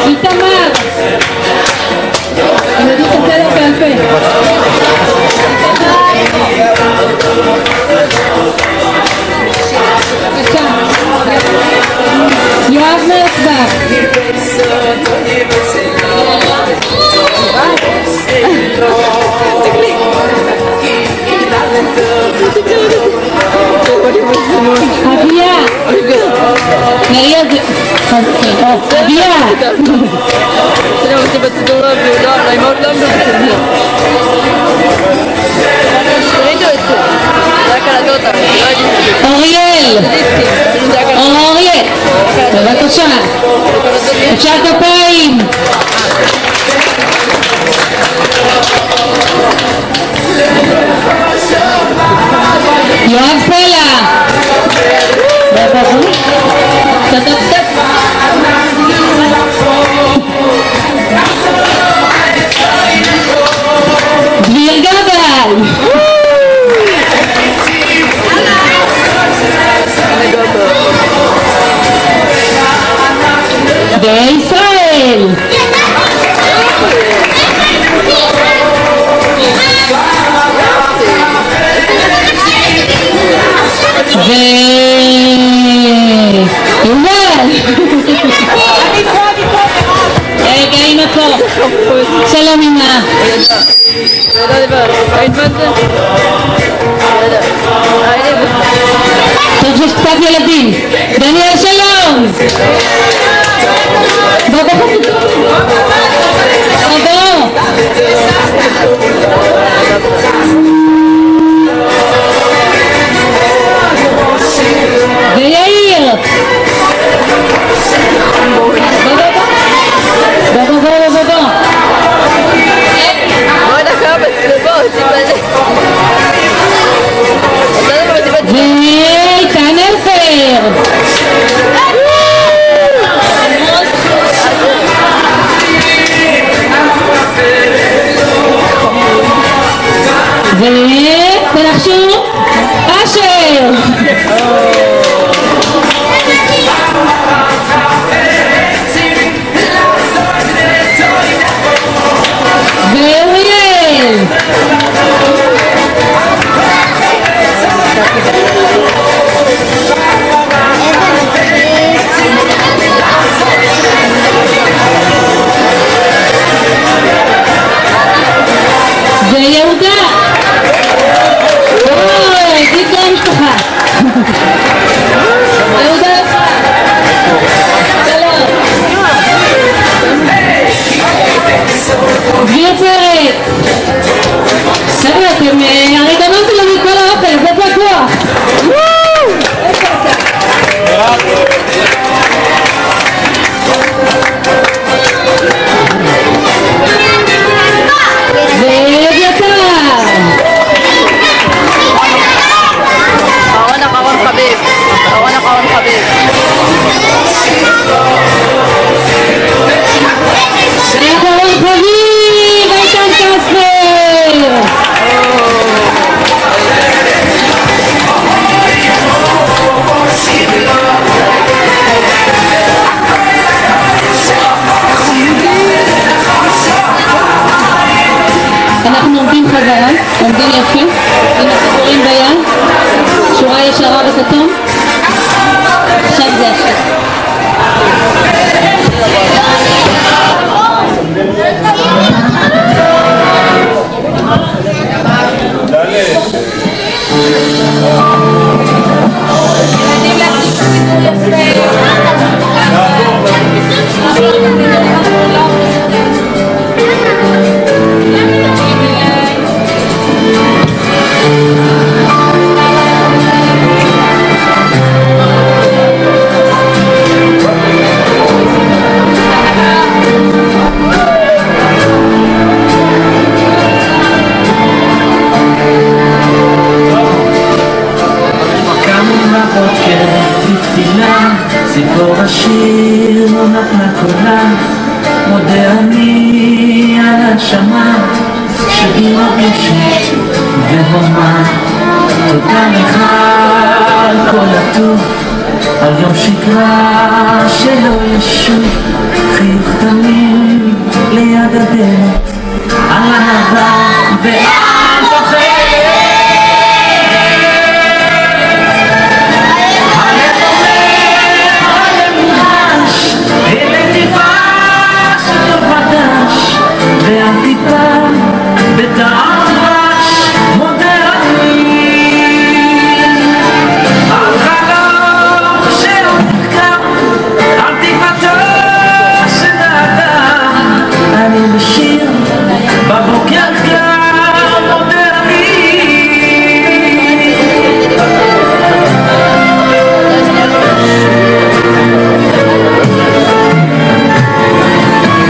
איתמר, הם יודעים את הסדר בעל פה. בבקשה, יואב מרצבק, אביה, נריה זה... אביה! אוריאל! אוריאל! בבקשה! אפשר כפיים! יואב סלע! דביר גבל! וישראל! יובל! רגע, אמא פה. שלום אמא. טוב שיש קצת ילדים. דניאל שלום! בוא בוא ויאיר! ואיתן אלפר! חזרה, עומדים יפים, עם הסיפורים ביד, שורה ישרה וכתום. עכשיו זה השיר. ציפור השיר נתנה קולה, מודה אני על השמה שהיא מרגשת והומה. תודה לך על כל הטוב, על יום שגרה שלא ישוב, חיוך תמיד ליד הדלת, על אהבה ועל תוחלת. והטיפה בטעם רש מודה אני על חלום שעוד נרקם, על טיפתו של האדם. אני בשיר בבוקר קם מודה אני.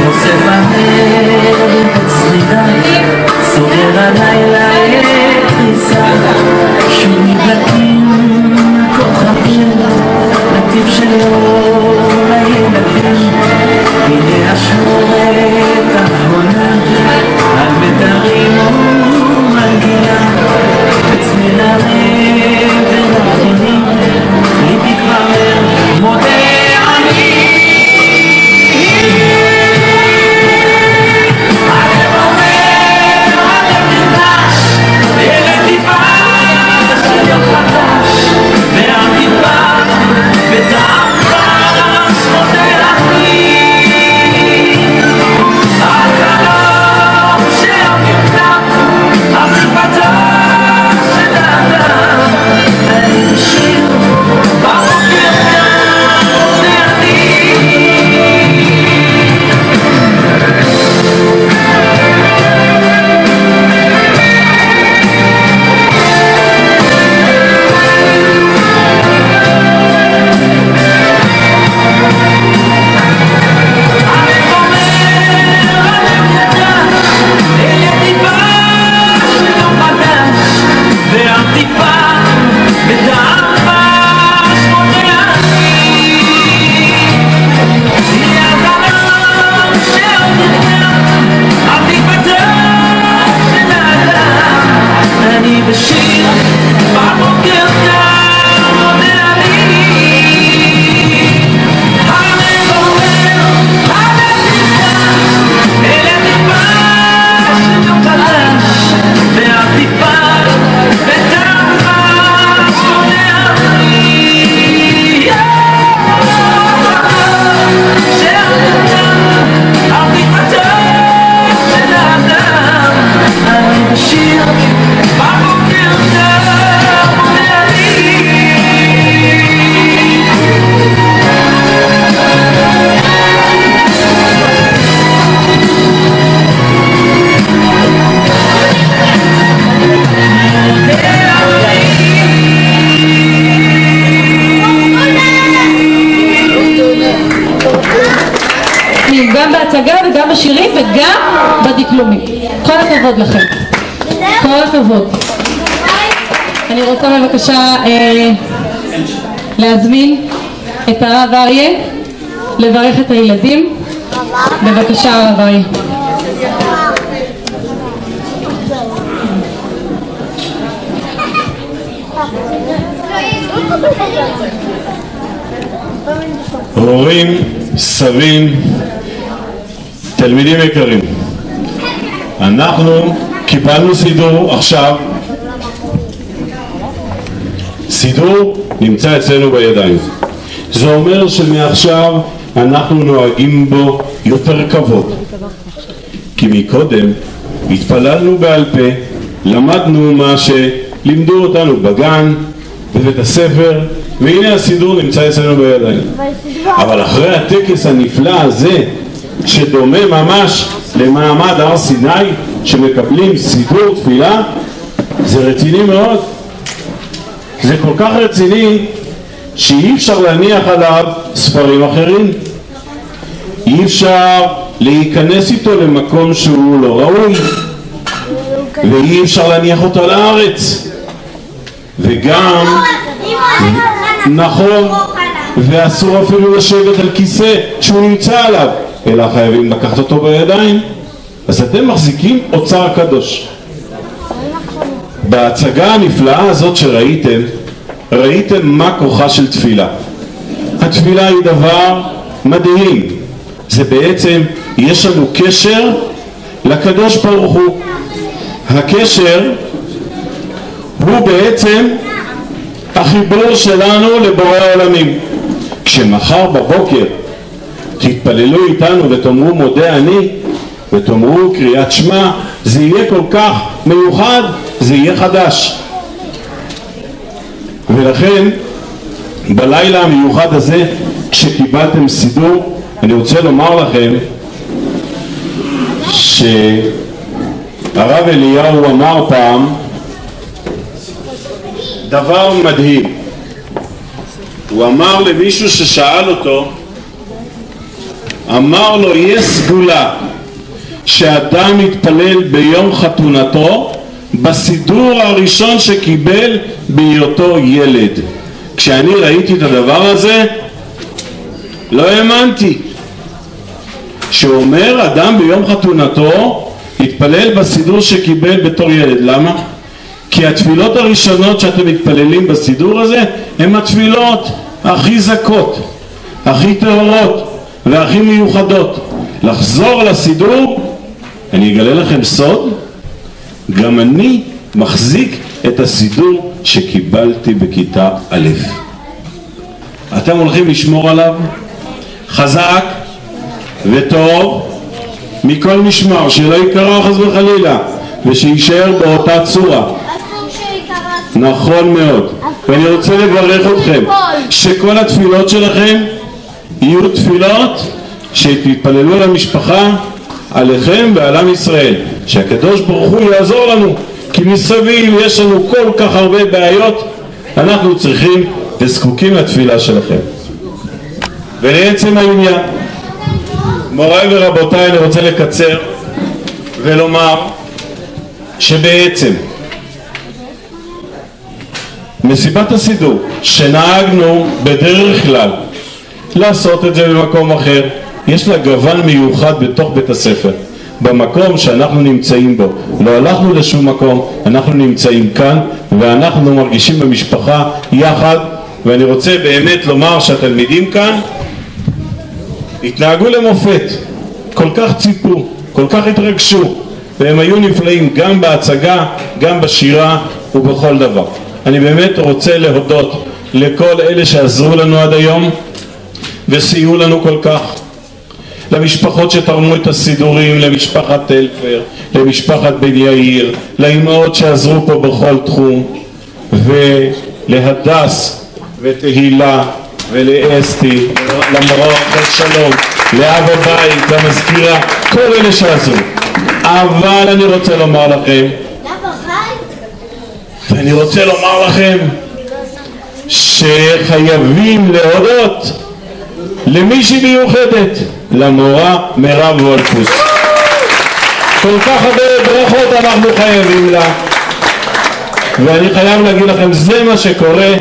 נוסף הערב הצרידה, סוגר הלילה את פריסה, שוב נדלקים הכוכבים, נתיב של אור לילדים. הנה השמורת האחרונה, על מיתרים ומנגינה, בצליל ערב ונכונים, ליבי כבר מודה אני. גם בהצגה וגם בשירים וגם בדיפלומים. כל הכבוד לכם. כל הכבוד. אני רוצה בבקשה להזמין את הרב אריה לברך את הילדים. בבקשה הרב אריה. הורים, סבים, תלמידים יקרים, אנחנו קיבלנו סידור עכשיו. סידור נמצא אצלנו בידיים. זה אומר שמעכשיו אנחנו נוהגים בו יותר כבוד. כי מקודם התפללנו בעל פה, למדנו מה שלימדו אותנו בגן, בבית הספר, והנה הסידור נמצא אצלנו בידיים. אבל אחרי הטקס הנפלא הזה, שדומה ממש למעמד הר סיני, שמקבלים סידור תפילה, זה רציני מאוד. זה כל כך רציני שאי אפשר להניח עליו ספרים אחרים. אי אפשר להיכנס איתו למקום שהוא לא ראוי, ואי אפשר להניח אותו לארץ. וגם, נכון, ואסור אפילו לשבת על כיסא שהוא נמצא עליו, אלא חייבים לקחת אותו בידיים. אז אתם מחזיקים אוצר קדוש. בהצגה הנפלאה הזאת שראיתם, ראיתם מה כוחה של תפילה. התפילה היא דבר מדהים. זה בעצם, יש לנו קשר לקדוש ברוך הוא. הקשר הוא בעצם החיבור שלנו לבורא העולמים. כשמחר בבוקר תתפללו איתנו ותאמרו מודה אני, ותאמרו קריאת שמע, זה יהיה כל כך מיוחד, זה יהיה חדש. ולכן בלילה המיוחד הזה, כשקיבלתם סידור, אני רוצה לומר לכם שהרב אליהו אמר פעם דבר מדהים. הוא אמר למישהו ששאל אותו, אמר לו, יש סגולה שאדם מתפלל ביום חתונתו בסידור הראשון שקיבל בהיותו ילד. כשאני ראיתי את הדבר הזה לא האמנתי. שאומר אדם ביום חתונתו התפלל בסידור שקיבל בתור ילד. למה? כי התפילות הראשונות שאתם מתפללים בסידור הזה הן התפילות הכי זכות, הכי טהורות והכי מיוחדות. לחזור לסידור, אני אגלה לכם סוד, גם אני מחזיק את הסידור שקיבלתי בכיתה א'. אתם הולכים לשמור עליו חזק וטוב מכל משמר, שלא יקרה חס וחלילה, ושישאר באותה צורה. נכון מאוד. ואני רוצה לברך אתכם שכל התפילות שלכם יהיו תפילות שתתפללו למשפחה, עליכם ועל עם ישראל, שהקדוש ברוך הוא יעזור לנו, כי מסביב יש לנו כל כך הרבה בעיות. אנחנו צריכים וזקוקים לתפילה שלכם. ולעצם העניין, מוריי ורבותיי, אני רוצה לקצר ולומר שבעצם מסיבת הסידור שנהגנו בדרך כלל לעשות את זה במקום אחר, יש לה גוון מיוחד בתוך בית הספר, במקום שאנחנו נמצאים בו. לא הלכנו לשום מקום, אנחנו נמצאים כאן ואנחנו מרגישים במשפחה יחד. ואני רוצה באמת לומר שהתלמידים כאן התנהגו למופת, כל כך ציפו, כל כך התרגשו, והם היו נפלאים גם בהצגה, גם בשירה ובכל דבר. אני באמת רוצה להודות לכל אלה שעזרו לנו עד היום וסייעו לנו כל כך, למשפחות שתרמו את הסידורים, למשפחת טלפר, למשפחת בן יאיר, לאמהות שעזרו פה בכל תחום, ולהדס ותהילה ולאסתי, למורה שלום, לאב הבית, למזכירה, כל אלה שעזרו. אבל אני רוצה לומר לכם, ואני רוצה לומר לכם שחייבים להודות למישהי מיוחדת, למורה מירב וולפוס. כל כך הרבה ברכות אנחנו חייבים לה, ואני חייב להגיד לכם, זה מה שקורה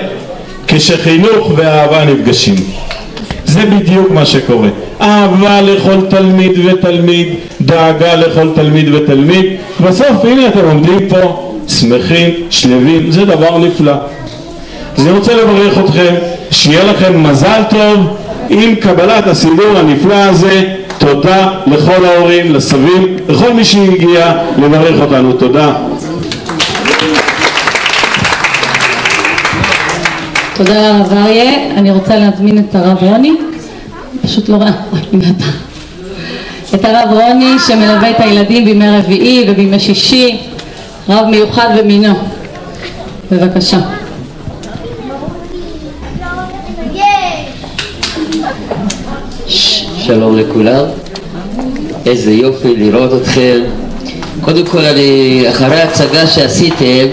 כשחינוך ואהבה נפגשים. זה בדיוק מה שקורה. אהבה לכל תלמיד ותלמיד, דאגה לכל תלמיד ותלמיד, בסוף הנה אתם עומדים פה שמחים, שלבים, זה דבר נפלא. אז אני רוצה לברך אתכם, שיהיה לכם מזל טוב עם קבלת הסידור הנפלא הזה, תודה לכל ההורים, לסבים, לכל מי שהגיע לברך אותנו. תודה. תודה רב אריה. אני רוצה להזמין את הרב רוני, פשוט לא ראה, את הרב רוני שמלווה את הילדים בימי רביעי ובימי שישי, רב מיוחד במינו. בבקשה. שלום לכולם, איזה יופי לראות אתכם. קודם כל, אחרי ההצגה שעשיתם,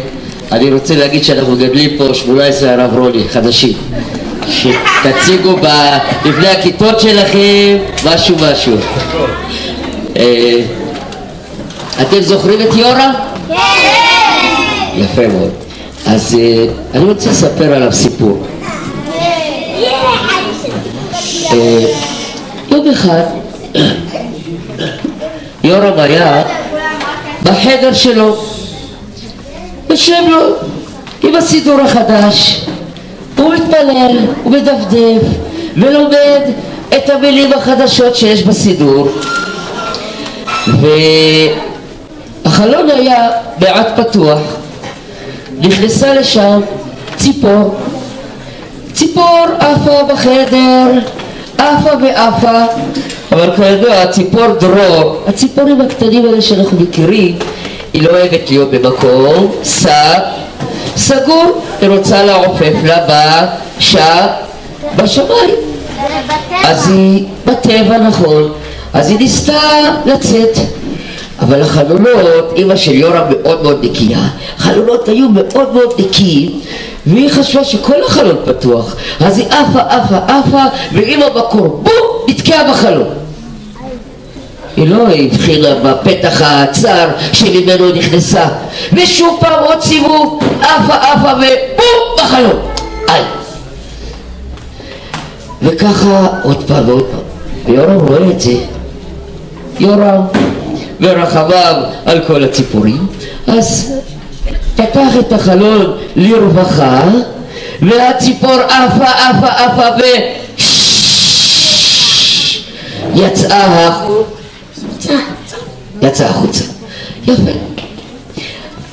אני רוצה להגיד שאנחנו מגדלים פה 18 הרב רוני חדשים, שתציגו לפני הכיתות שלכם משהו. אתם זוכרים את יורם? כן! יפה מאוד. אז אני רוצה לספר עליו סיפור. יום אחד יורם היה בחדר שלו, יושב לו עם הסידור החדש, הוא מתפלל, הוא מדפדף ולומד את המילים החדשות שיש בסידור, והחלון היה מעט פתוח. נכנסה לשם ציפור עפה בחדר, עפה ועפה, אבל כידוע הציפור דרור, הציפורים הקטנים האלה שאנחנו מכירים, היא לא אוהבת להיות במקום סגור, היא רוצה לעופף לה בשמיים. אז היא בטבע, נכון, אז היא ניסתה לצאת, אבל החלונות, אמא של יורם מאוד מאוד נקייה, החלונות היו מאוד מאוד נקיים, והיא חשבה שכל החלון פתוח, אז היא עפה, ואמא בקור נתקעה בחלון. היא לא הבחינה בפתח הצר שממנו נכנסה, ושוב פעם עוד סיבוב, עפה ובום בחלון. וככה עוד פעם. ויורם רואה את זה, יורם ורחמיו על כל הציפורים, אז פתח את החלון לרווחה, והציפור עפה יצאה החוצה. יפה.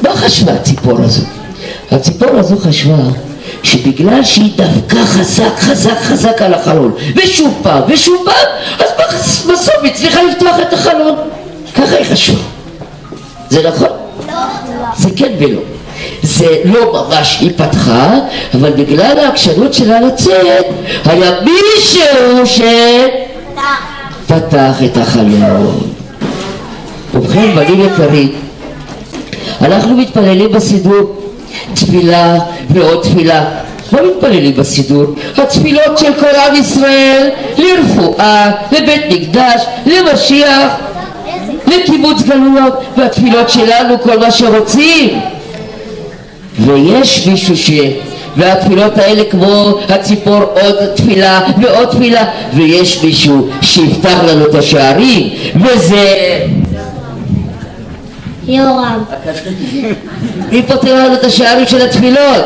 מה חשבה הציפור הזו? הציפור הזו חשבה שבגלל שהיא דווקא חזק על החלון, ושוב פעם, אז בסוף היא צריכה לפתוח את החלון. ככה היא חשבה. זה נכון? לא. זה כן ולא. זה לא ממש היא פתחה, אבל בגלל העקשנות שלה לצאת, היה מישהו שפתח את החלון. ובכן, בנים יקרים, אנחנו מתפללים בסידור תפילה ועוד תפילה. לא מתפללים בסידור, התפילות של כל עם ישראל, לרפואה, לבית מקדש, למשיח, לקיבוץ גלויות, והתפילות שלנו כל מה שרוצים. ויש מישהו והתפילות האלה כמו הציפור, עוד תפילה ועוד תפילה, ויש מישהו שיפתח לנו את השערים, וזה יורם. מי פותח לנו את השערים של התפילות?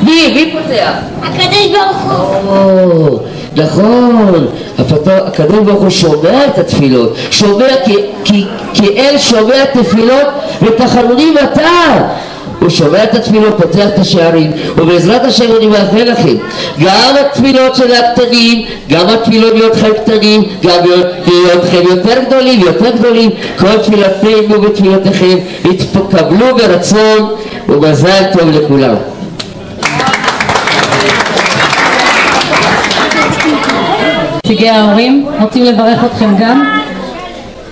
מי פותח? הקדוש ברוך הוא. נכון, הקדוש ברוך הוא שומע את התפילות, שומע כי אל שומע תפילות ותחנונים אתה. הוא שומע את התפילות, פותח את השערים, ובעזרת השם אני מאחל לכם גם התפילות של הקטנים, גם התפילות להיותכם קטנים, גם להיותכם יותר גדולים, כל תפילתנו ותפילותיכם יתקבלו ברצון, ומזל טוב לכולם. נציגי ההורים רוצים לברך אתכם גם.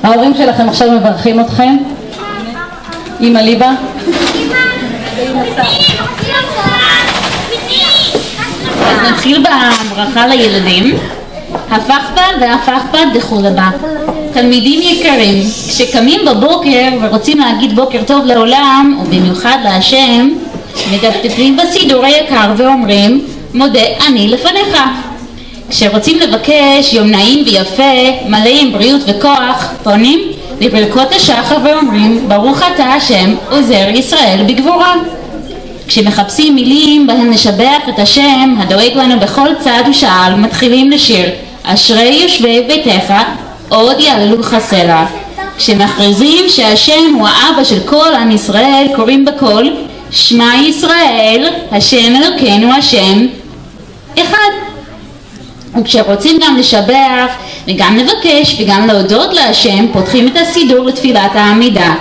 ההורים שלכם עכשיו מברכים אתכם. אמא ליבה. אז נתחיל בברכה לילדים. הפכת והפכת דחול הבא. תלמידים יקרים, כשקמים בבוקר ורוצים להגיד בוקר טוב לעולם, ובמיוחד להשם, מדפדפים בסידור היקר ואומרים, מודה אני לפניך. כשרוצים לבקש יום נעים ויפה, מלא עם בריאות וכוח, פונים לברכות השחר ואומרים, ברוך אתה השם, עוזר ישראל בגבורה. כשמחפשים מילים בהם נשבח את השם, הדואג לנו בכל צעד ושעל, מתחילים לשיר, אשרי יושבי ביתך, עוד יעללו חסרה. כשמכריזים שהשם הוא האבא של כל עם ישראל, קוראים בקול שמע ישראל, השם אלוקינו השם אחד. וכשרוצים גם לשבח וגם לבקש וגם להודות להשם, פותחים את הסידור לתפילת העמידה.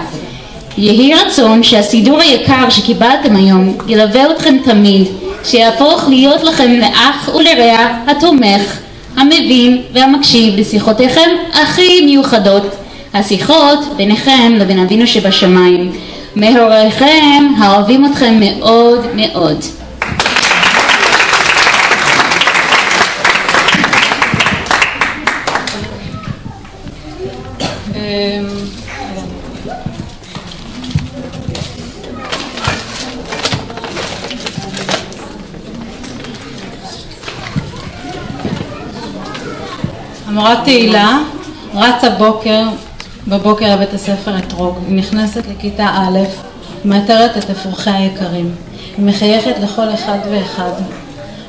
יהי רצון שהסידור היקר שקיבלתם היום ילווה אתכם תמיד, שיהפוך להיות לכם לאח ולרע התומך, המבין והמקשיב לשיחותיכם הכי מיוחדות, השיחות ביניכם לבין אבינו שבשמיים. מהוריכם האוהבים אתכם מאוד מאוד. המורה תהילה רצה בבוקר לבית הספר אתרוג. היא נכנסת לכיתה א', מאתרת את אפרוחי היקרים. היא מחייכת לכל אחד ואחד,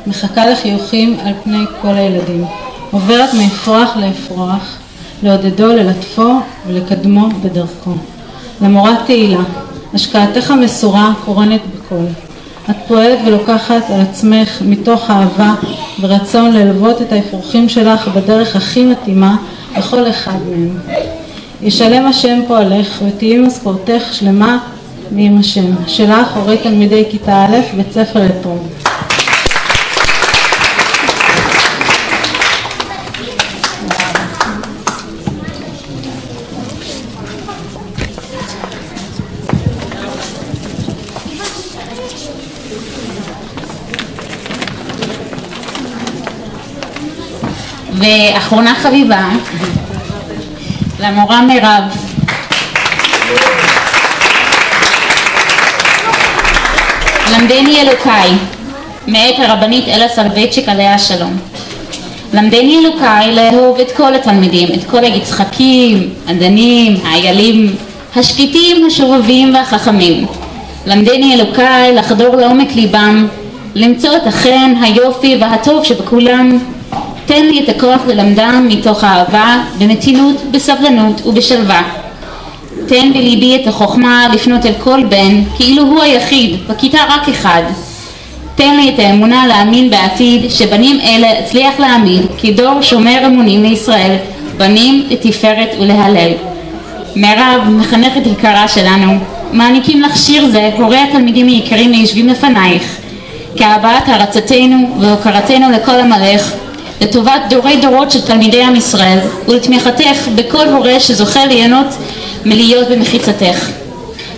מחכה לחיוכים על פני כל הילדים. עוברת מאפרוח לאפרוח, לעודדו, ללטפו ולקדמו בדרכו. למורה תהילה, השקעתך המסורה קורנת בכל. את פועלת ולוקחת על עצמך מתוך אהבה ורצון ללוות את האפרוחים שלך בדרך הכי מתאימה לכל אחד מהם. ישלם השם פועלך ותהי משכורתך שלמה מעם השם. שלך הורי תלמידי כיתה א' בית ספר אתרוג. ואחרונה חביבה, למורה מירב. למדני אלוקיי, מאת הרבנית אלה סולובייצ'יק עליה השלום. למדני אלוקיי לאהוב את כל התלמידים, את כל היצחקים, הדנים, האיילים, השקטים, השובבים והחכמים. למדני אלוקיי לחדור לעומק ליבם, למצוא את החן, היופי והטוב שבכולם. תן לי את הכוח ללמדם מתוך אהבה, במתינות, בסבלנות ובשלווה. תן בליבי את החוכמה לפנות אל כל בן, כאילו הוא היחיד, בכיתה רק אחד. תן לי את האמונה להאמין בעתיד, שבנים אלה הצליח להעמיד, כדור שומר אמונים לישראל, בנים לתפארת ולהלל. מירב, מחנכת יקרה שלנו, מעניקים לך שיר זה, הורי התלמידים היקרים היושבים לפנייך, כהבעת הערצתנו והוקרתנו לכל המלך, לטובת דורי דורות של תלמידי עם ישראל, ולתמיכתך בכל הורה שזוכה ליהנות מלהיות במחיצתך.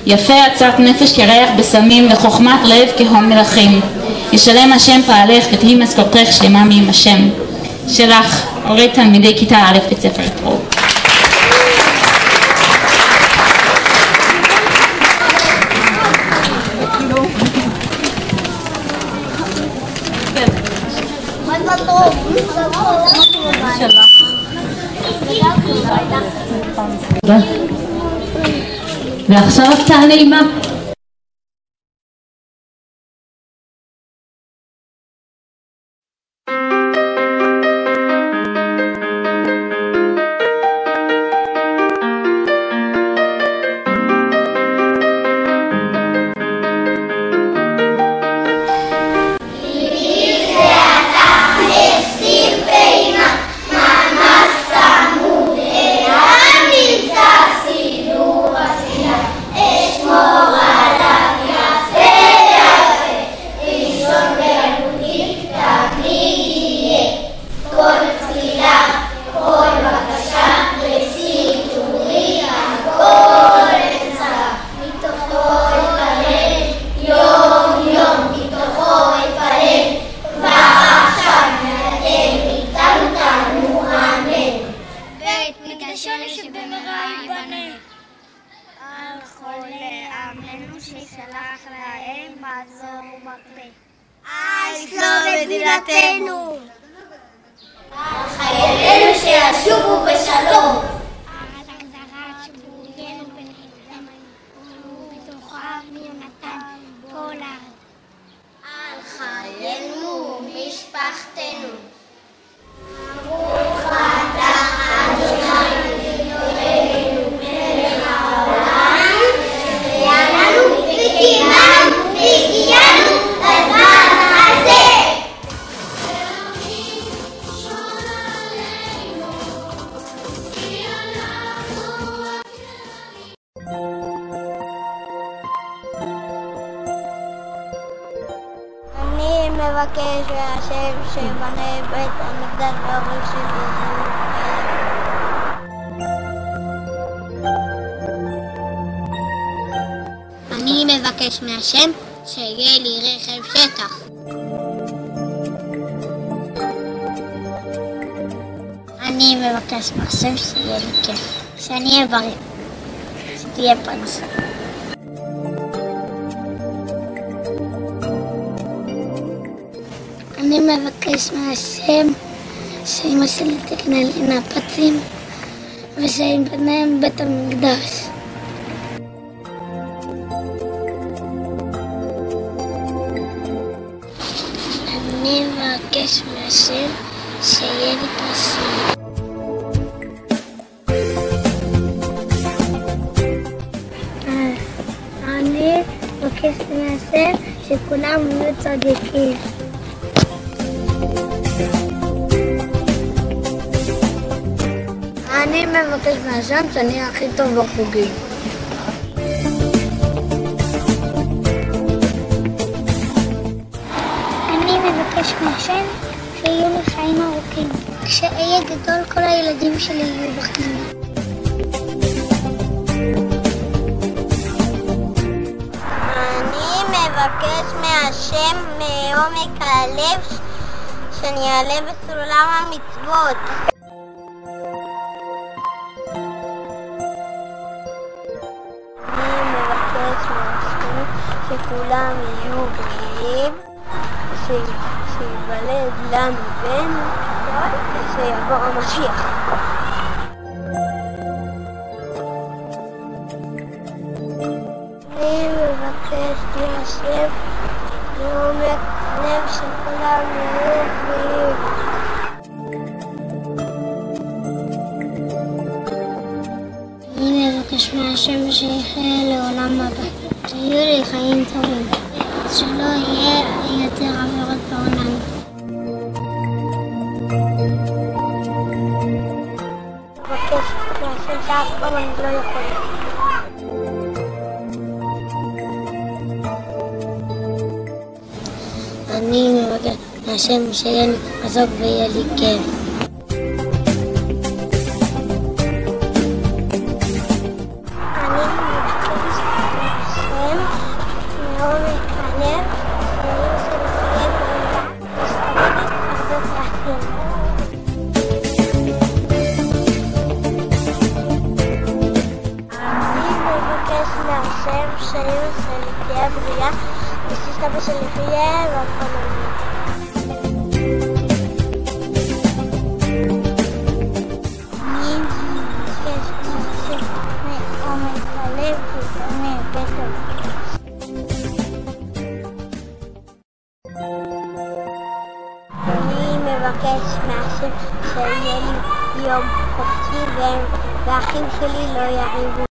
יפה עצרת נפש כריח בסמים וחוכמת לב כהון מלכים. ישלם השם פעלך ותהי משכורתך שלמה מעם השם. שלך, הורי תלמידי כיתה א' בית ספר אתרוג. ועכשיו הפתעה נעימה. מדינתנו. על חיילינו שישובו בשלום. על הגדרת שבויינו בתוכם יונתן פולארד. על חיילינו ומשפחתנו. ברוך אתה אדוני מבקש מהשם שיבנה בית המקדש באורך שבו. אני מבקש מהשם שיהיה לי רכב שטח. אני מבקש מהשם שיהיה לי כיף, שאני אהיה בריא, שתהיה פרנסה. אני מבקש מהשם שאמא שלי תקנה לי נפצים ושיבנה בית המקדש. אני מבקש מהשם שיהיה לי פרסים. אני מבקש מהשם שכולם יהיו צדיקים. אני מבקש מהשם שאני אהיה הכי טוב בחוגים. אני מבקש מהשם שיהיו לי חיים ארוכים. כשאהיה גדול כל הילדים שלי יהיו בחיים. אני מבקש מהשם מעומק הלב שאני אעלה בסולם המצוות. אני מבקש מהשם שכולם יהיו בריאים, שיוולד לנו בן ושיבוא המשיח. אני מבקש מהשם מעומק לב שכולם יהיו בריאים. אני מבקש מהשם שיחיה לעולם הבא, שיהיו לי חיים טובים, שלא יהיה יותר עבירות בעולם. מבקש מהשם שאף פעם אני לא יכולה. אני מבקש מהשם שיהיה לי מזוג ויהיה לי כיף. אבא שלי יחיה ואף אחד לא ימות. אני מבקש מהשם מעומק הלב שיבנה בית המקדש. אני מבקש מהשם שיהיה לי יום חופשי והאחים שלי לא יריבו.